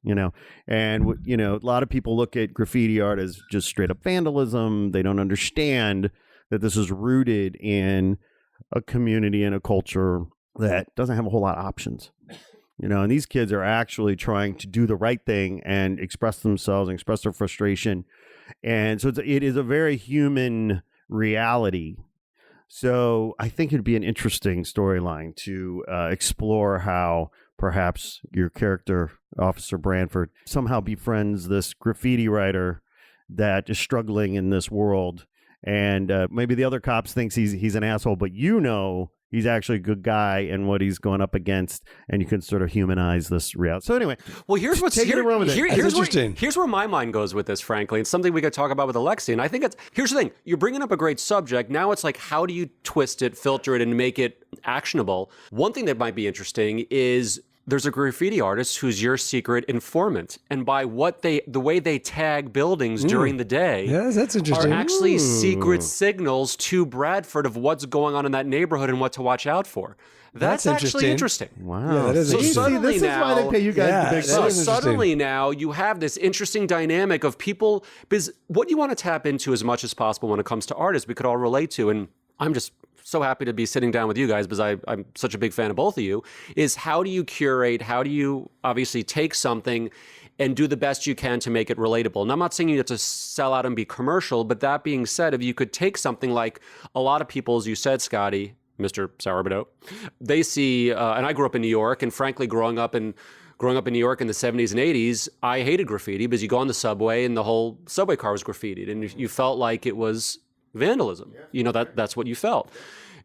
Speaker 1: And, a lot of people look at graffiti art as just straight up vandalism. They don't understand that this is rooted in a community and a culture that doesn't have a whole lot of options. And these kids are actually trying to do the right thing and express themselves and express their frustration. And so it is a very human reality. So I think it'd be an interesting storyline to explore how perhaps your character, Officer Bradford, somehow befriends this graffiti writer that is struggling in this world. And maybe the other cops thinks he's an asshole, but he's actually a good guy and what he's going up against, and you can sort of humanize this reality. So anyway,
Speaker 5: Well, here's what's
Speaker 1: Take it and run with it.
Speaker 5: here's
Speaker 4: interesting.
Speaker 5: Here's where my mind goes with this, frankly. It's something we could talk about with Alexi. And I think here's the thing. You're bringing up a great subject. Now it's how do you twist it, filter it, and make it actionable? One thing that might be interesting is there's a graffiti artist who's your secret informant. And by the way they tag buildings during the day
Speaker 4: Yeah, that's interesting.
Speaker 5: are actually secret signals to Bradford of what's going on in that neighborhood and what to watch out for. That's actually interesting.
Speaker 1: wow.
Speaker 4: Yeah, that is
Speaker 5: So
Speaker 4: interesting.
Speaker 5: suddenly
Speaker 1: this is why they
Speaker 5: now-
Speaker 1: pay you guys
Speaker 4: Yeah,
Speaker 1: the big
Speaker 4: that
Speaker 5: So
Speaker 4: is
Speaker 1: bucks.
Speaker 4: interesting.
Speaker 5: suddenly now you have this interesting dynamic of people, because what you want to tap into as much as possible when it comes to artists, we could all relate to, and I'm just so happy to be sitting down with you guys because I'm such a big fan of both of you, is how do you curate, how do you obviously take something and do the best you can to make it relatable? And I'm not saying you have to sell out and be commercial, but that being said, if you could take something like a lot of people, as you said, Scotty, Mr. Sourbadeau, they see, and I grew up in New York, and frankly, growing up in New York in the 70s and 80s, I hated graffiti because you go on the subway and the whole subway car was graffitied, and you felt like it was vandalism. That's what you felt.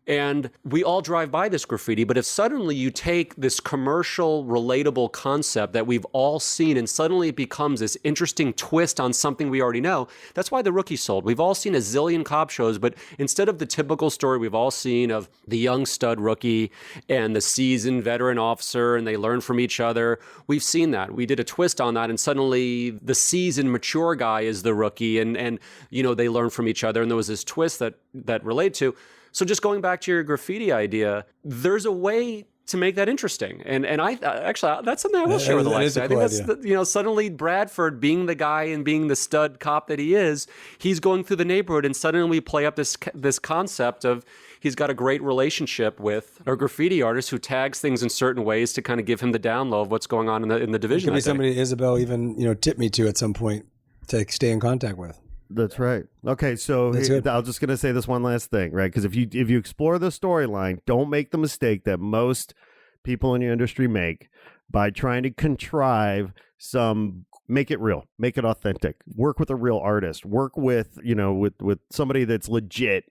Speaker 5: And we all drive by this graffiti, but if suddenly you take this commercial, relatable concept that we've all seen and suddenly it becomes this interesting twist on something we already know, that's why The Rookie sold. We've all seen a zillion cop shows, but instead of the typical story we've all seen of the young stud rookie and the seasoned veteran officer and they learn from each other, we've seen that. We did a twist on that and suddenly the seasoned, mature guy is the rookie and they learn from each other and there was this twist that related to. So just going back to your graffiti idea, there's a way to make that interesting. And I actually, that's something I will share with Alexa. I think that's, suddenly Bradford being the guy and being the stud cop that he is, he's going through the neighborhood and suddenly we play up this concept of he's got a great relationship with a graffiti artist who tags things in certain ways to kind of give him the down low of what's going on in the division.
Speaker 4: It could be somebody Isabel even, tipped me to at some point to stay in contact with.
Speaker 1: That's right. Okay, so I'm just going to say this one last thing, right? Because if you explore the storyline, don't make the mistake that most people in your industry make by trying to contrive make it real, make it authentic. Work with a real artist. Work with with somebody that's legit.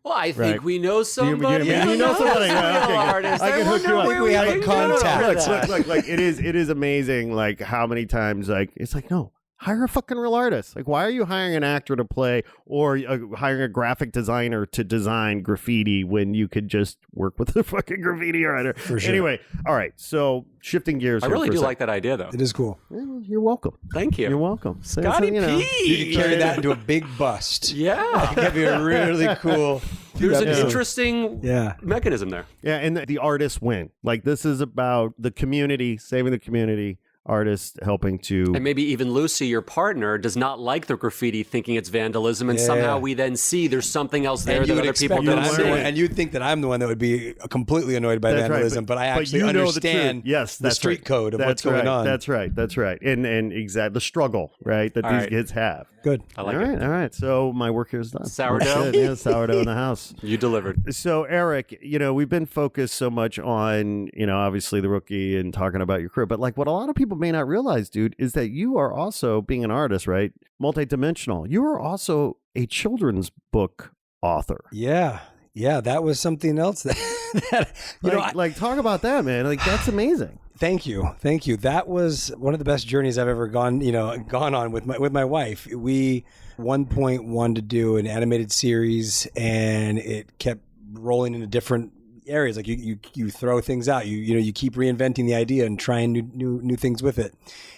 Speaker 5: Well, I think we know somebody.
Speaker 1: You know somebody.
Speaker 5: Okay,
Speaker 1: artist. I can hook you up.
Speaker 4: We have a contact.
Speaker 1: Look, it is amazing. Like how many times, it's like no. Hire a fucking real artist. Like, why are you hiring an actor to play or hiring a graphic designer to design graffiti when you could just work with a fucking graffiti writer?
Speaker 4: For sure.
Speaker 1: Anyway, all right. So shifting gears.
Speaker 5: I really do like that idea, though.
Speaker 4: It is cool.
Speaker 1: Well, you're welcome.
Speaker 5: Thank you.
Speaker 1: You're welcome.
Speaker 5: Scotty P.
Speaker 4: You could carry that into a big bust.
Speaker 5: Yeah.
Speaker 4: It could be a really cool.
Speaker 5: There's an interesting mechanism there.
Speaker 1: Yeah, and the artists win. Like, this is about the community, saving the community. Artists helping to...
Speaker 5: And maybe even Lucy, your partner, does not like the graffiti, thinking it's vandalism, and somehow we then see there's something else there that other people don't see.
Speaker 4: And you'd think that I'm the one that would be completely annoyed by vandalism, but I actually understand the street code of what's going on.
Speaker 1: That's right. And exactly the struggle, right, that these kids have.
Speaker 4: Good.
Speaker 5: I like it.
Speaker 1: All right. So my work here is done.
Speaker 5: Sourdough?
Speaker 1: Yeah, sourdough in the house.
Speaker 5: You delivered.
Speaker 1: So, Eric, we've been focused so much on, obviously the rookie and talking about your career, but like what a lot of people may not realize, dude, is that you are also, being an artist, right, multidimensional. You are also a children's book author.
Speaker 4: Yeah, that was something else that
Speaker 1: talk about that, man. Like, that's amazing.
Speaker 4: Thank you. That was one of the best journeys I've ever gone on with my wife. We one point wanted to do an animated series, and it kept rolling into different areas. Like you throw things out, you keep reinventing the idea and trying new things with it.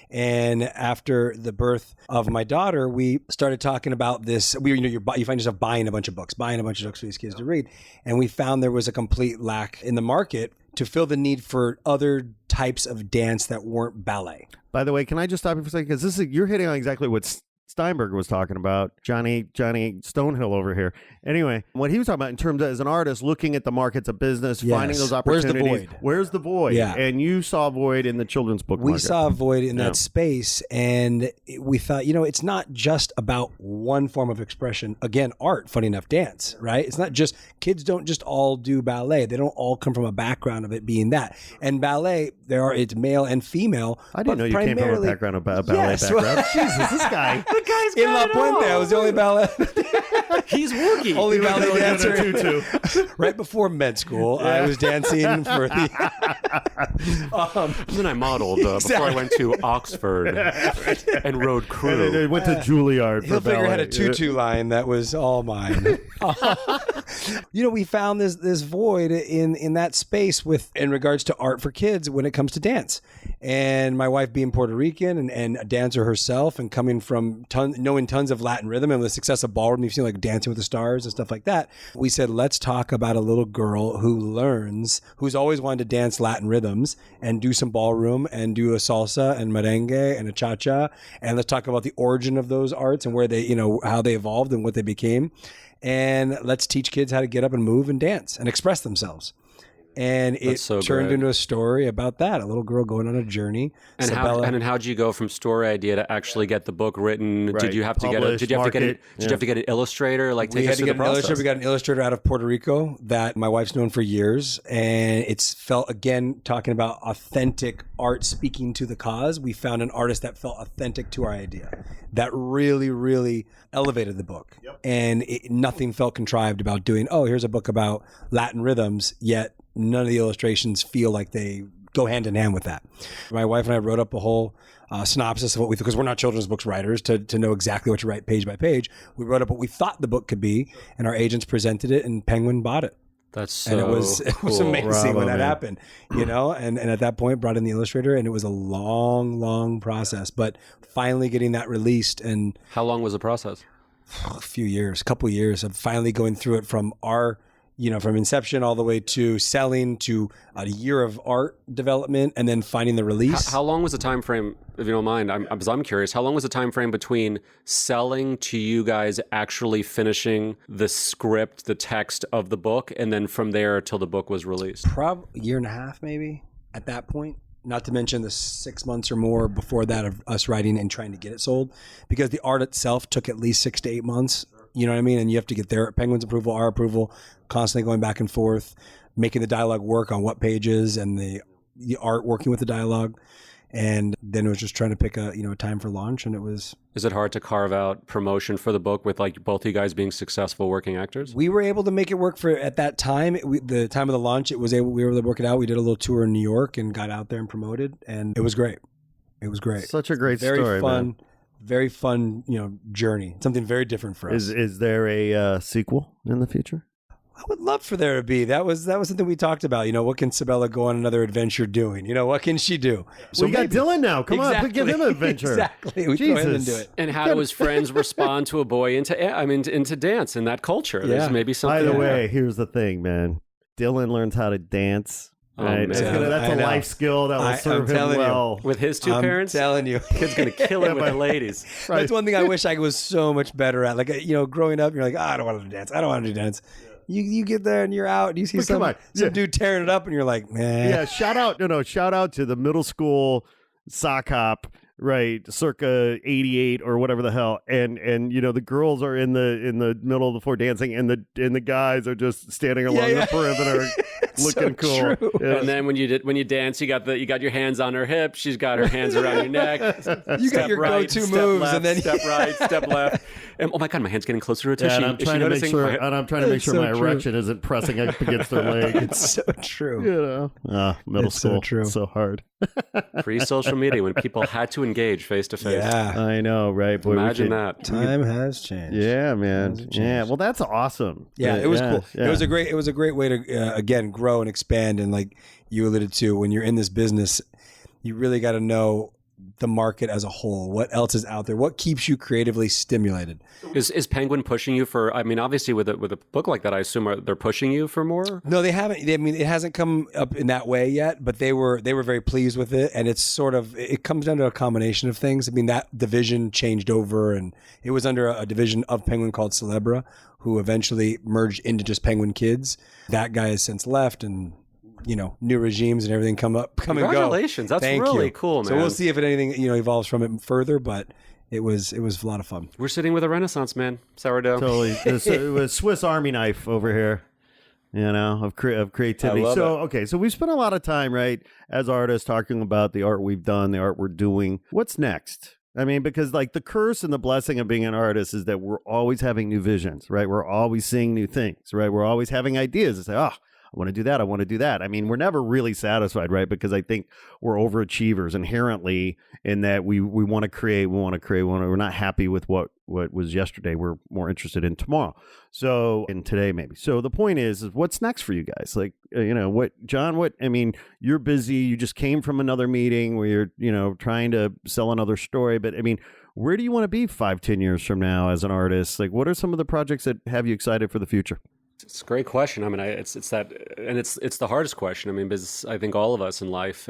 Speaker 4: And after the birth of my daughter, we started talking about this. You find yourself buying a bunch of books for these kids to read, and we found there was a complete lack in the market to fill the need for other types of dance that weren't ballet.
Speaker 1: By the way, can I just stop you for a second? Because you're hitting on exactly what Steinberg was talking about, Johnny Stonehill over here. Anyway, what he was talking about in terms of as an artist, looking at the markets of business, finding those opportunities. Where's the void?
Speaker 4: Yeah.
Speaker 1: And you saw a void in the children's book market.
Speaker 4: We saw a void in that space, and we thought, it's not just about one form of expression. Again, art, funny enough, dance, right? It's not just, kids don't just all do ballet. They don't all come from a background of it being that. And ballet, it's male and female.
Speaker 1: I didn't know you came from a background of ballet background. Jesus, this guy.
Speaker 5: The guy's
Speaker 4: in La Puente, I was the only ballet.
Speaker 5: He's Woogie.
Speaker 4: Only ballet dancer. Right before med school, I was dancing for the.
Speaker 5: And then I modeled before I went to Oxford and rode crew.
Speaker 1: And I went to Juilliard for ballet.
Speaker 4: Hilfiger had a tutu line that was all mine. We found this void in that space in regards to art for kids when it comes to dance. And my wife being Puerto Rican and a dancer herself, and coming from knowing tons of Latin rhythm and the success of ballroom, you've seen like Dancing with the Stars and stuff like that. We said, let's talk about a little girl who's always wanted to dance Latin rhythms and do some ballroom and do a salsa and merengue and a cha-cha. And let's talk about the origin of those arts and where they, how they evolved and what they became. And let's teach kids how to get up and move and dance and express themselves. And it turned into a story about that, a little girl going on a journey.
Speaker 5: And how'd you go from story idea to actually get the book written? Right. Did you have to get an illustrator? Like, take us through the process.
Speaker 4: We got an illustrator out of Puerto Rico that my wife's known for years, and it's felt, again, talking about authentic art speaking to the cause. We found an artist that felt authentic to our idea, that really, really elevated the book. Yep. And nothing felt contrived about doing, here's a book about Latin rhythms, yet none of the illustrations feel like they go hand in hand with that. My wife and I wrote up a whole synopsis of what we thought, because we're not children's books writers to know exactly what to write page by page. We wrote up what we thought the book could be, and our agents presented it, and Penguin bought it.
Speaker 5: That's so
Speaker 4: and it was
Speaker 5: cool.
Speaker 4: amazing when that happened, and at that point brought in the illustrator, and it was a long process, but finally getting that released. And
Speaker 5: how long was the process?
Speaker 4: A couple years of finally going through it from our from inception all the way to selling to a year of art development and then finding the release.
Speaker 5: How long was the time frame, if you don't mind? I'm curious. How long was the time frame between selling to you guys actually finishing the script, the text of the book, and then from there till the book was released?
Speaker 4: Probably a year and a half, maybe, at that point. Not to mention the 6 months or more before that of us writing and trying to get it sold, because the art itself took at least 6 to 8 months. You know what I mean? And you have to get their Penguin's approval, our approval, constantly going back and forth, making the dialogue work on what pages and the art working with the dialogue. And then it was just trying to pick a time for launch, and it was.
Speaker 5: Is it hard to carve out promotion for the book with like both you guys being successful working actors?
Speaker 4: We were able to make it work for at that time. The time of the launch, we were able to work it out. We did a little tour in New York and got out there and promoted, and it was great. It was great.
Speaker 1: Such a great
Speaker 4: very
Speaker 1: story,
Speaker 4: fun,
Speaker 1: man.
Speaker 4: Very fun, journey. Something very different for us.
Speaker 1: Is there a sequel in the future?
Speaker 4: I would love for there to be. That was something we talked about. What can Sabella go on another adventure doing? What can she do?
Speaker 1: So we got Dylan now. Come on, give him an adventure.
Speaker 4: Exactly. We go ahead and do it.
Speaker 5: And how do his friends respond to a boy into dance in that culture?
Speaker 4: Yeah.
Speaker 5: There's maybe something.
Speaker 1: By the
Speaker 5: there.
Speaker 1: way, here's the thing, man. Dylan learns how to dance.
Speaker 5: Oh,
Speaker 1: Right?
Speaker 5: man.
Speaker 1: That's a life skill that will serve him
Speaker 4: telling you.
Speaker 1: well.
Speaker 5: With his two
Speaker 4: I'm
Speaker 5: parents,
Speaker 4: telling you.
Speaker 5: kid's gonna kill it with the ladies.
Speaker 1: Right.
Speaker 4: That's one thing I wish I was so much better at. Like, growing up, you're like, I don't want to dance. I don't want to do dance. You get there and you're out and you see
Speaker 1: But come on.
Speaker 4: some dude tearing it up and you're like, man.
Speaker 1: Yeah, shout out to the middle school sock hop, right, circa 88 or whatever the hell, and the girls are in the middle of the floor dancing, and the guys are just standing along the perimeter looking cool.
Speaker 4: True.
Speaker 1: Yeah.
Speaker 5: And then when you dance, you got your hands on her hips. She's got her hands around your neck.
Speaker 4: You got your go-to moves,
Speaker 5: left,
Speaker 4: and then
Speaker 5: step right, step left. And oh my god, my hand's getting closer to her.
Speaker 1: Yeah, and I'm trying to make sure my
Speaker 4: true.
Speaker 1: erection isn't pressing up against their leg.
Speaker 4: it's so true.
Speaker 1: Middle
Speaker 4: It's so
Speaker 1: school,
Speaker 4: true.
Speaker 1: so hard.
Speaker 5: Pre-social media, when people had to engage face to face.
Speaker 4: Yeah.
Speaker 1: I know, right? Boy,
Speaker 5: Imagine that.
Speaker 4: Time has changed.
Speaker 1: Yeah, man.
Speaker 4: Times have
Speaker 1: Yeah,
Speaker 4: changed.
Speaker 1: well, that's awesome.
Speaker 4: Yeah, it was cool.
Speaker 1: yeah.
Speaker 4: It was a great way to again grow and expand. And like you alluded to, when you're in this business, you really got to know the market as a whole. What else is out there? What keeps you creatively stimulated?
Speaker 5: Is Penguin pushing you for? I mean, obviously with a book like that, I assume they're pushing you for more.
Speaker 4: No, they haven't. I mean, it hasn't come up in that way yet, but they were very pleased with it. And it's it comes down to a combination of things. I mean, that division changed over, and it was under a division of Penguin called Celebra, who eventually merged into just Penguin Kids. That guy has since left, and new regimes and everything come and go.
Speaker 5: Congratulations, that's
Speaker 4: Thank
Speaker 5: really
Speaker 4: you.
Speaker 5: cool, man.
Speaker 4: So we'll see if anything evolves from it further, but it was a lot of fun.
Speaker 5: We're sitting with a Renaissance man, sourdough.
Speaker 1: Totally. It was Swiss Army knife over here, of creativity.
Speaker 4: I love
Speaker 1: So we spent a lot of time, right, as artists talking about the art we've done, the art we're doing. What's next? I mean, because like the curse and the blessing of being an artist is that we're always having new visions, right? We're always seeing new things, right? We're always having ideas to say, I want to do that. I want to do that. I mean, we're never really satisfied, right? Because I think we're overachievers inherently in that we want to create, we're not happy with what was yesterday. We're more interested in tomorrow. So, in today maybe. So the point is what's next for you guys? Like, John, I mean, you're busy. You just came from another meeting where you're, trying to sell another story. But I mean, where do you want to be 5-10 years from now as an artist? Like, what are some of the projects that have you excited for the future?
Speaker 5: It's a great question. I mean, it's that, and it's the hardest question. I mean, because I think all of us in life,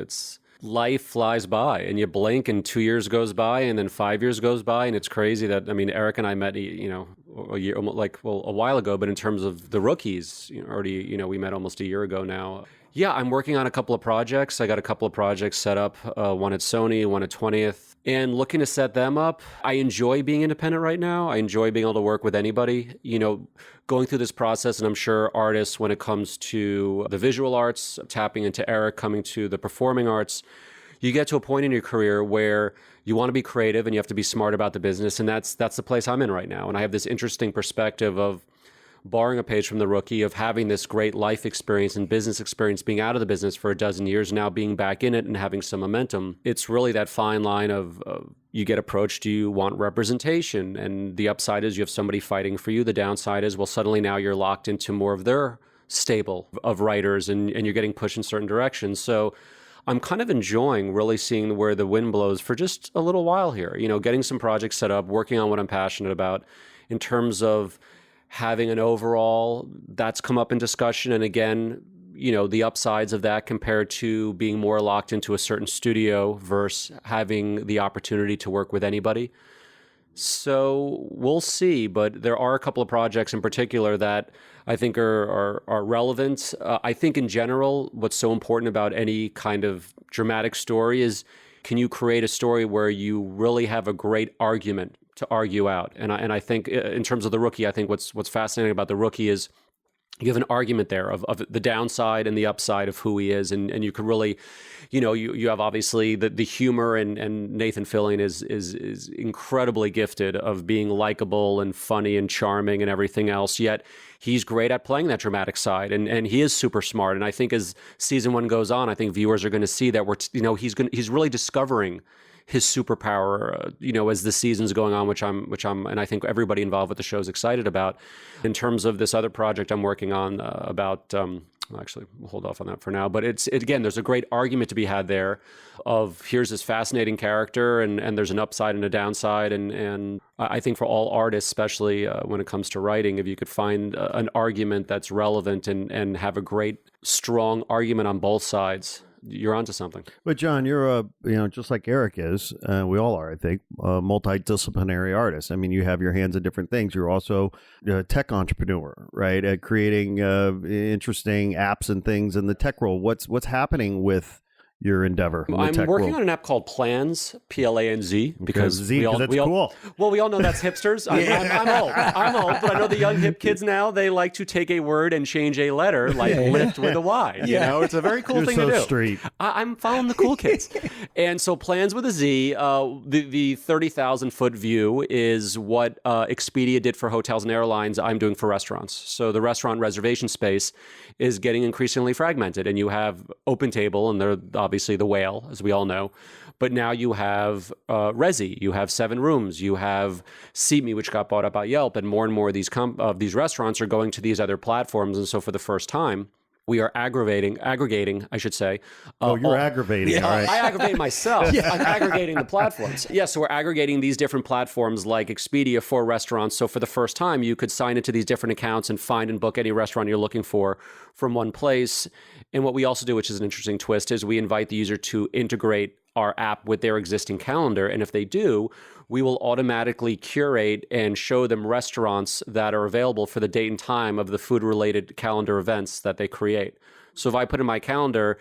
Speaker 5: life flies by, and you blink, and 2 years goes by, and then 5 years goes by, and it's crazy that Eric and I met, a year, a while ago, but in terms of the rookies, already, we met almost a year ago now. Yeah, I'm working on a couple of projects. I got a couple of projects set up, one at Sony, one at 20th, and looking to set them up. I enjoy being independent right now. I enjoy being able to work with anybody, going through this process. And I'm sure artists, when it comes to the visual arts, tapping into Eric, coming to the performing arts, you get to a point in your career where you want to be creative and you have to be smart about the business. And that's the place I'm in right now. And I have this interesting perspective of, borrowing a page from the rookie, of having this great life experience and business experience, being out of the business for a dozen years, now being back in it and having some momentum. It's really that fine line of you get approached, do you want representation? And the upside is you have somebody fighting for you. The downside is, well, suddenly now you're locked into more of their stable of writers and you're getting pushed in certain directions. So I'm kind of enjoying really seeing where the wind blows for just a little while here, getting some projects set up, working on what I'm passionate about in terms of having an overall, that's come up in discussion. And again, the upsides of that compared to being more locked into a certain studio versus having the opportunity to work with anybody. So we'll see, but there are a couple of projects in particular that I think are relevant. I think in general, what's so important about any kind of dramatic story is, can you create a story where you really have a great argument to argue out? And I think in terms of The Rookie, I think what's fascinating about The Rookie is you have an argument there of the downside and the upside of who he is. And you could really, you have obviously the humor, and Nathan Fillion is incredibly gifted of being likable and funny and charming and everything else. Yet he's great at playing that dramatic side, and he is super smart. And I think as season 1 goes on, I think viewers are going to see that he's really discovering his superpower, as the season's going on, which I'm, and I think everybody involved with the show is excited about. In terms of this other project I'm working on actually, we'll hold off on that for now. But again, there's a great argument to be had there of here's this fascinating character, and there's an upside and a downside. And I think for all artists, especially when it comes to writing, if you could find an argument that's relevant and have a great, strong argument on both sides, you're onto something.
Speaker 1: But Jon, you're just like Eric is, we all are, I think, a multidisciplinary artist. I mean, you have your hands in different things. You're also a tech entrepreneur, right? At creating interesting apps and things in the tech world. What's happening with your endeavor?
Speaker 5: I'm working on an app called Plans, Planz, because
Speaker 1: cool.
Speaker 5: Well, we all know that's hipsters. I'm old, but I know the young hip kids now, they like to take a word and change a letter, like lift with a Y. It's a very cool thing to do.
Speaker 1: Street.
Speaker 5: I'm following the cool kids. And so Plans with a Z, the 30,000 foot view is what Expedia did for hotels and airlines. I'm doing for restaurants. So the restaurant reservation space is getting increasingly fragmented, and you have OpenTable, and they're obviously the whale, as we all know. But now you have Resi, you have 7 Rooms, you have SeatMe, which got bought up by Yelp, and more of these restaurants are going to these other platforms. And so for the first time, we are aggregating, I should say.
Speaker 1: You're aggravating.
Speaker 5: Yeah,
Speaker 1: all right.
Speaker 5: I aggravate myself. I'm aggregating the platforms. Yeah, so we're aggregating these different platforms like Expedia for restaurants. So for the first time, you could sign into these different accounts and find and book any restaurant you're looking for from one place. And what we also do, which is an interesting twist, is we invite the user to integrate our app with their existing calendar. And if they do, we will automatically curate and show them restaurants that are available for the date and time of the food-related calendar events that they create. So if I put in my calendar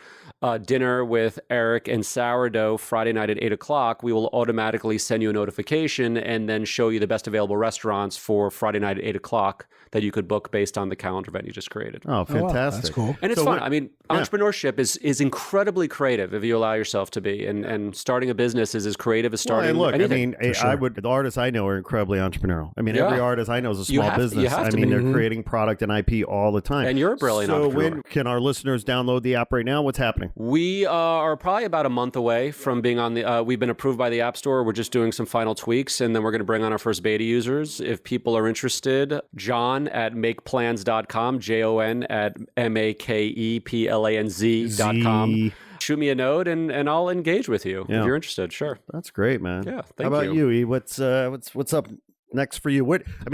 Speaker 5: dinner with Eric and Sourdough Friday night at 8 o'clock, we will automatically send you a notification and then show you the best available restaurants for Friday night at 8 o'clock that you could book based on the calendar event you just created.
Speaker 1: Oh, fantastic.
Speaker 4: Wow, that's cool.
Speaker 5: And it's fun. I mean, entrepreneurship is incredibly creative if you allow yourself to be. And starting a business is as creative as starting anything.
Speaker 1: The artists I know are incredibly entrepreneurial. I mean, every artist I know is a small business. I mean, they're creating product and IP all the time.
Speaker 5: And you're a brilliant entrepreneur.
Speaker 1: So when can our listeners download the app right now? What's happening?
Speaker 5: We are probably about a month away from being on the, we've been approved by the App Store. We're just doing some final tweaks, and then we're going to bring on our first beta users. If people are interested, Jon at makeplans.com, Jon at makeplanz.com. Shoot me a note and I'll engage with you if you're interested. Sure.
Speaker 1: That's great, man.
Speaker 5: Yeah.
Speaker 1: How about you, E? What's up next for you?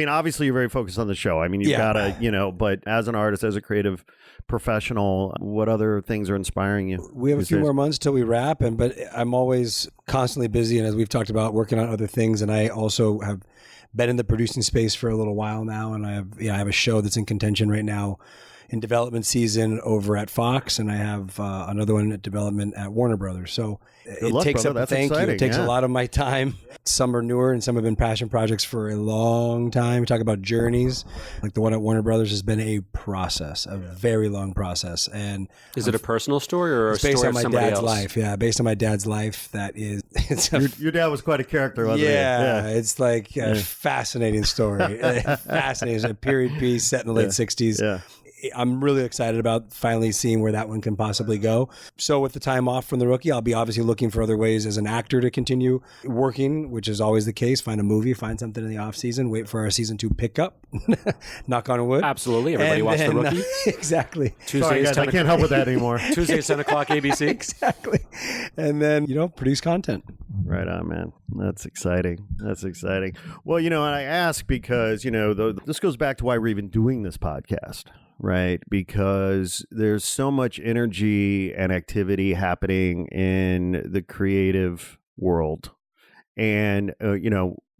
Speaker 1: Obviously you're very focused on the show. I mean, you've got to, but as an artist, as a creative professional, what other things are inspiring you?
Speaker 4: We have a few more months till we wrap, but I'm always constantly busy, and as we've talked about, working on other things. And I also have been in the producing space for a little while now, and I have a show that's in contention right now in development season over at Fox, and I have another one at development at Warner Brothers. So it takes a lot of my time. Some are newer and some have been passion projects for a long time. We talk about journeys. Like the one at Warner Brothers has been a process, a very long process. And
Speaker 5: is it a personal story or a story
Speaker 4: based on
Speaker 5: of
Speaker 4: my
Speaker 5: somebody
Speaker 4: dad's
Speaker 5: else?
Speaker 4: life? Yeah, based on my dad's life.
Speaker 1: Your dad was quite a character, wasn't he?
Speaker 4: Yeah, it's like a fascinating story. Fascinating. It's a period piece set in the late 60s.
Speaker 1: Yeah.
Speaker 4: I'm really excited about finally seeing where that one can possibly go. So with the time off from The Rookie, I'll be obviously looking for other ways as an actor to continue working, which is always the case. Find a movie, find something in the off season, wait for our season 2 pickup. Knock on wood.
Speaker 5: Absolutely. Everybody watch The Rookie.
Speaker 4: Exactly.
Speaker 1: Sorry, guys, I can't help with that anymore.
Speaker 5: Tuesdays, 10 o'clock, ABC.
Speaker 4: Exactly. And then, produce content.
Speaker 1: Right on, man. That's exciting. That's exciting. Well, and I ask because, this goes back to why we're even doing this podcast, right? Because there's so much energy and activity happening in the creative world. And,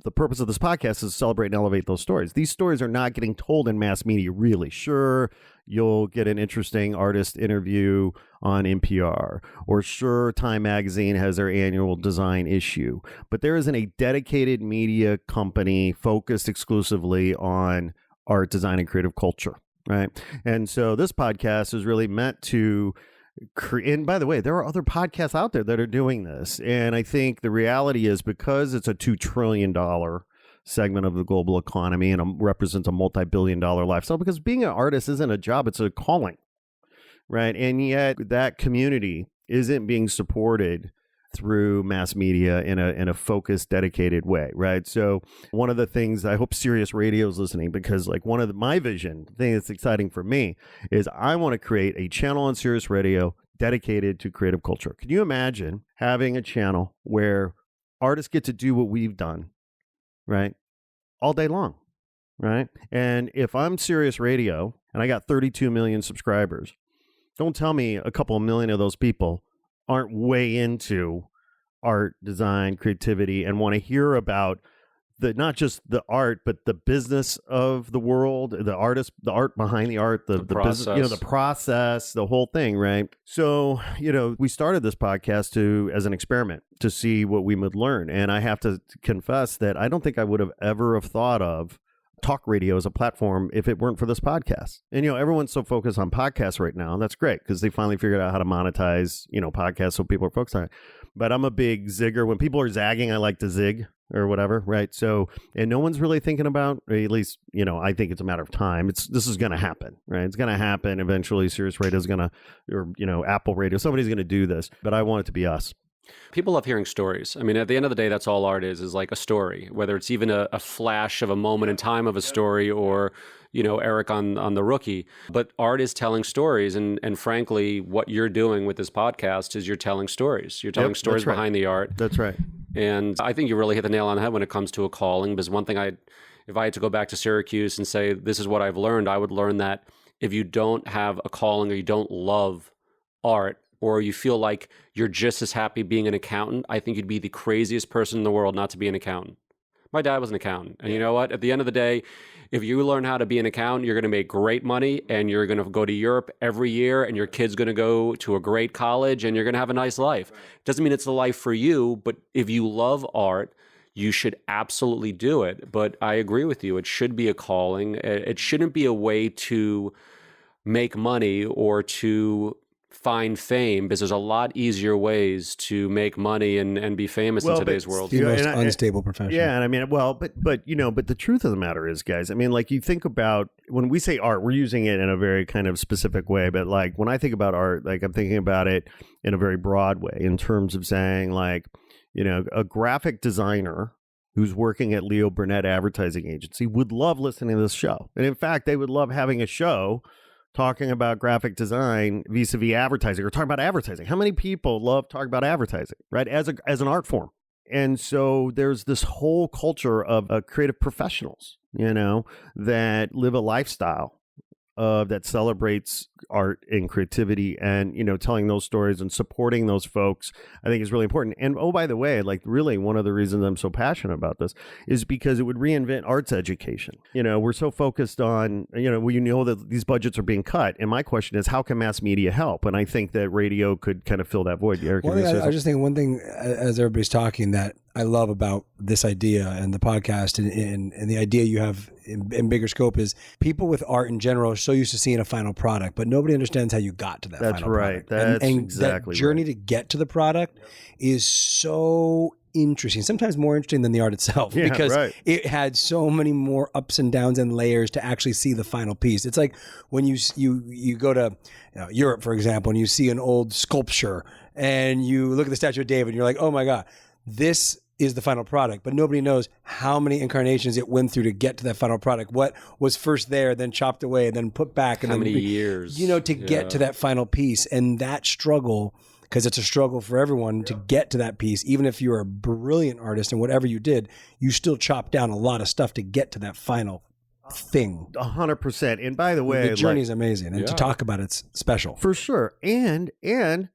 Speaker 1: the purpose of this podcast is to celebrate and elevate those stories. These stories are not getting told in mass media, really. Sure, you'll get an interesting artist interview on NPR, or sure, Time Magazine has their annual design issue. But there isn't a dedicated media company focused exclusively on art, design, and creative culture, right? And so this podcast is really meant to and by the way, there are other podcasts out there that are doing this. And I think the reality is, because it's a $2 trillion segment of the global economy and represents a multi-billion-dollar lifestyle, because being an artist isn't a job, it's a calling, right? And yet that community isn't being supported through mass media in a focused, dedicated way, right? So one of the things, I hope Sirius Radio is listening, because like one of my vision, the thing that's exciting for me is I want to create a channel on Sirius Radio dedicated to creative culture. Can you imagine having a channel where artists get to do what we've done, right? All day long, right? And if I'm Sirius Radio and I got 32 million subscribers, don't tell me a couple of million of those people aren't way into art, design, creativity, and want to hear about not just the art, but the business of the world, the artist, the art behind the art, the business, the process, the whole thing, right? So, we started this podcast as an experiment to see what we would learn. And I have to confess that I don't think I would have ever thought of talk radio as a platform if it weren't for this podcast. And, everyone's so focused on podcasts right now. And that's great because they finally figured out how to monetize, podcasts. So people are focused on it. But I'm a big zigger. When people are zagging, I like to zig or whatever. Right. So, and no one's really thinking about, or at least, I think it's a matter of time. This is going to happen, right? It's going to happen. Eventually Sirius Radio is going to, or, Apple Radio, somebody's going to do this, but I want it to be us.
Speaker 5: People love hearing stories. I mean, at the end of the day, that's all art is like a story, whether it's even a flash of a moment in time of a story or, Eric on The Rookie. But art is telling stories. And frankly, what you're doing with this podcast is you're telling stories. You're telling stories behind the art.
Speaker 1: That's right.
Speaker 5: And I think you really hit the nail on the head when it comes to a calling. Because one thing if I had to go back to Syracuse and say, this is what I've learned, I would learn that if you don't have a calling or you don't love art, or you feel like you're just as happy being an accountant, I think you'd be the craziest person in the world not to be an accountant. My dad was an accountant. And you know what? At the end of the day, if you learn how to be an accountant, you're going to make great money and you're going to go to Europe every year and your kid's going to go to a great college and you're going to have a nice life. Doesn't mean it's the life for you, but if you love art, you should absolutely do it. But I agree with you. It should be a calling. It shouldn't be a way to make money or to find fame, because there's a lot easier ways to make money and be famous in today's world.
Speaker 4: The most unstable profession.
Speaker 1: Yeah, and I mean, but the truth of the matter is, guys, I mean, like you think about when we say art, we're using it in a very kind of specific way. But like when I think about art, like I'm thinking about it in a very broad way in terms of saying like, a graphic designer who's working at Leo Burnett Advertising Agency would love listening to this show. And in fact, they would love having a show talking about graphic design vis-a-vis advertising, or talking about advertising. How many people love talking about advertising, right? As an art form. And so there's this whole culture of creative professionals, that live a lifestyle that celebrates art and creativity, and, telling those stories and supporting those folks, I think is really important. And oh, by the way, like really one of the reasons I'm so passionate about this is because it would reinvent arts education. We're so focused on, that these budgets are being cut. And my question is, how can mass media help? And I think that radio could kind of fill that void. Eric,
Speaker 4: I just think one thing, as everybody's talking, that I love about this idea and the podcast and the idea you have in bigger scope is people with art in general are so used to seeing a final product, but nobody understands how you got to that final product.
Speaker 1: That's
Speaker 4: and
Speaker 1: exactly
Speaker 4: that journey
Speaker 1: right.
Speaker 4: to get to the product is so interesting, sometimes more interesting than the art itself,
Speaker 1: Yeah,
Speaker 4: because
Speaker 1: right.
Speaker 4: it had so many more ups and downs and layers to actually see the final piece. It's like when you go to Europe, for example, and you see an old sculpture and you look at the Statue of David and you're like, oh my God, this is the final product, but nobody knows how many incarnations it went through to get to that final product. What was first there, then chopped away, and then put back, and
Speaker 5: How
Speaker 4: then
Speaker 5: many years?
Speaker 4: to get to that final piece. And that struggle, because it's a struggle for everyone to get to that piece. Even if you're a brilliant artist and whatever you did, you still chop down a lot of stuff to get to that final thing.
Speaker 1: 100%. And by the way,
Speaker 4: The journey is amazing, and to talk about it's special.
Speaker 1: for sure. And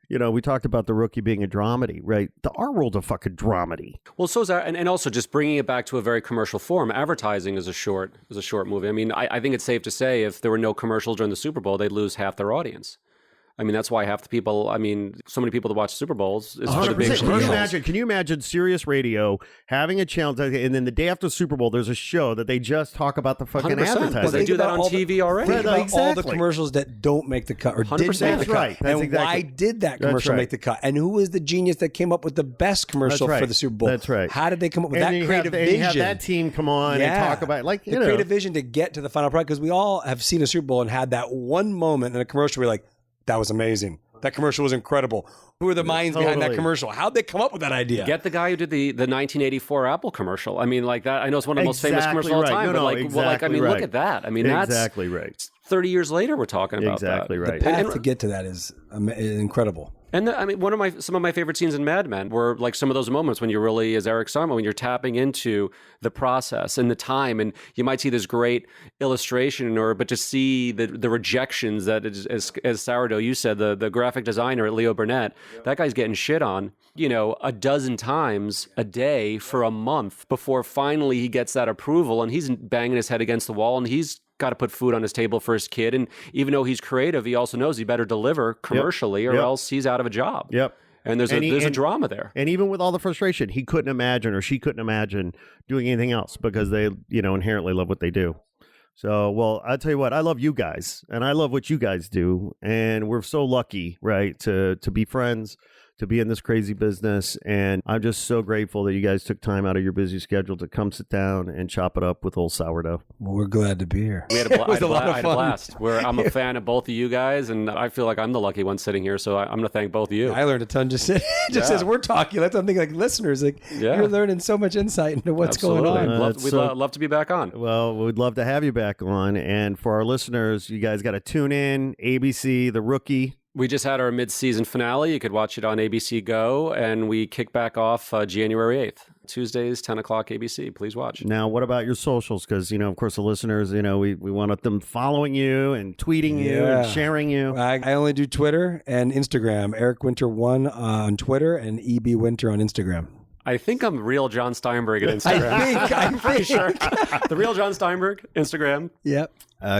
Speaker 1: we talked about the Rookie being a dramedy, right? The art world's a fucking dramedy.
Speaker 5: Well, so is that, and also just bringing it back to a very commercial form. Advertising is a short movie. I mean, I think it's safe to say if there were no commercials during the Super Bowl, they'd lose half their audience. I mean, that's why half the people, so many people that watch Super Bowls is for the big
Speaker 1: 100%.
Speaker 5: commercials.
Speaker 1: Can you imagine Sirius Radio having a channel, and then the day after Super Bowl, there's a show that they just talk about the fucking
Speaker 5: 100%.
Speaker 1: advertising.
Speaker 5: Well, they do that on TV already.
Speaker 4: Think about all the
Speaker 1: Exactly.
Speaker 4: commercials that don't make the cut or didn't
Speaker 5: 100%.
Speaker 4: make the
Speaker 1: That's
Speaker 4: cut.
Speaker 1: right. That's
Speaker 4: And
Speaker 1: exactly.
Speaker 4: why did that commercial
Speaker 1: right.
Speaker 4: make the cut? And who was the genius that came up with the best commercial
Speaker 1: That's right.
Speaker 4: for the Super Bowl?
Speaker 1: That's right.
Speaker 4: How did they come up with
Speaker 1: And
Speaker 4: that
Speaker 1: you
Speaker 4: creative
Speaker 1: have,
Speaker 4: vision?
Speaker 1: You have that team come on and talk about
Speaker 4: the creative vision to get to the final product, because we all have seen a Super Bowl and had that one moment in a commercial where you're like, that was amazing. That commercial was incredible. Who are the minds behind that
Speaker 1: Totally.
Speaker 4: commercial? How'd they come up with that idea?
Speaker 5: Get the guy who did the 1984 Apple commercial. I mean, like that. I know it's one of the most famous
Speaker 1: Exactly
Speaker 5: commercials of all
Speaker 1: right.
Speaker 5: time.
Speaker 1: No,
Speaker 5: but
Speaker 1: no,
Speaker 5: like,
Speaker 1: exactly
Speaker 5: look
Speaker 1: right.
Speaker 5: at that. I mean, that's
Speaker 1: exactly right.
Speaker 5: 30 years later we're talking about
Speaker 1: Exactly
Speaker 5: that.
Speaker 1: right.
Speaker 4: The path to get to that is incredible.
Speaker 5: And some of my favorite scenes in Mad Men were like some of those moments when you're really, as Eric said, when you're tapping into the process and the time, and you might see this great illustration, but to see the rejections that as Sourdough, you said, the graphic designer at Leo Burnett, that guy's getting shit on, a dozen times a day for a month before finally he gets that approval, and he's banging his head against the wall, and he's got to put food on his table for his kid. And even though he's creative, he also knows he better deliver commercially or else he's out of a job.
Speaker 1: Yep.
Speaker 5: And there's a drama there.
Speaker 1: And even with all the frustration, he couldn't imagine, or she couldn't imagine doing anything else because they, inherently love what they do. So, well, I'll tell you what, I love you guys and I love what you guys do. And we're so lucky, right, to be friends, to be in this crazy business. And I'm just so grateful that you guys took time out of your busy schedule to come sit down and chop it up with old Sourdough.
Speaker 4: Well, we're glad to be here.
Speaker 5: We had I had a blast. I'm a fan of both of you guys, and I feel like I'm the lucky one sitting here, so I'm going to thank both of you.
Speaker 4: I learned a ton just as we're talking. That's something like listeners, you're learning so much insight into what's going on.
Speaker 5: We'd love to be back on.
Speaker 1: Well, we'd love to have you back on. And for our listeners, you guys got to tune in. ABC, The Rookie.
Speaker 5: We just had our mid-season finale. You could watch it on ABC Go, and we kick back off January 8th. Tuesdays, 10 o'clock ABC. Please watch.
Speaker 1: Now, what about your socials? Because, of course, the listeners, we want them following you and tweeting you and sharing you.
Speaker 4: I only do Twitter and Instagram. Eric Winter 1 on Twitter and EB Winter on Instagram.
Speaker 5: I think I'm real John Steinberg at Instagram.
Speaker 4: I'm
Speaker 5: pretty sure. The real John Steinberg, Instagram.
Speaker 4: Yep.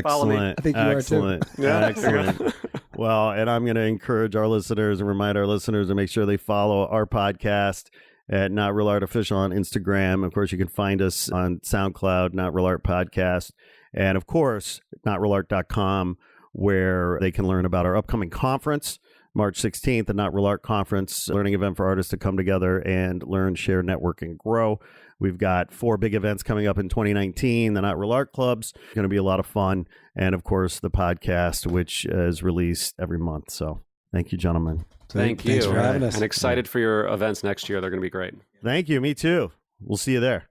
Speaker 5: Follow me.
Speaker 1: Excellent.
Speaker 4: I think you are too.
Speaker 1: Excellent.
Speaker 5: Yeah.
Speaker 1: Excellent. Well, and I'm going to encourage our listeners and remind our listeners to make sure they follow our podcast at Not Real Art Official on Instagram. Of course, you can find us on SoundCloud, Not Real Art Podcast. And of course, NotRealArt.com, where they can learn about our upcoming conference, March 16th, the Not Real Art Conference, learning event for artists to come together and learn, share, network, and grow. We've got 4 big events coming up in 2019. The Not Real Art Club's going to be a lot of fun. And of course, the podcast, which is released every month. So thank you, gentlemen.
Speaker 5: Thank you.
Speaker 4: Thanks for having us.
Speaker 5: And excited for your events next year. They're going to be great.
Speaker 1: Thank you. Me too. We'll see you there.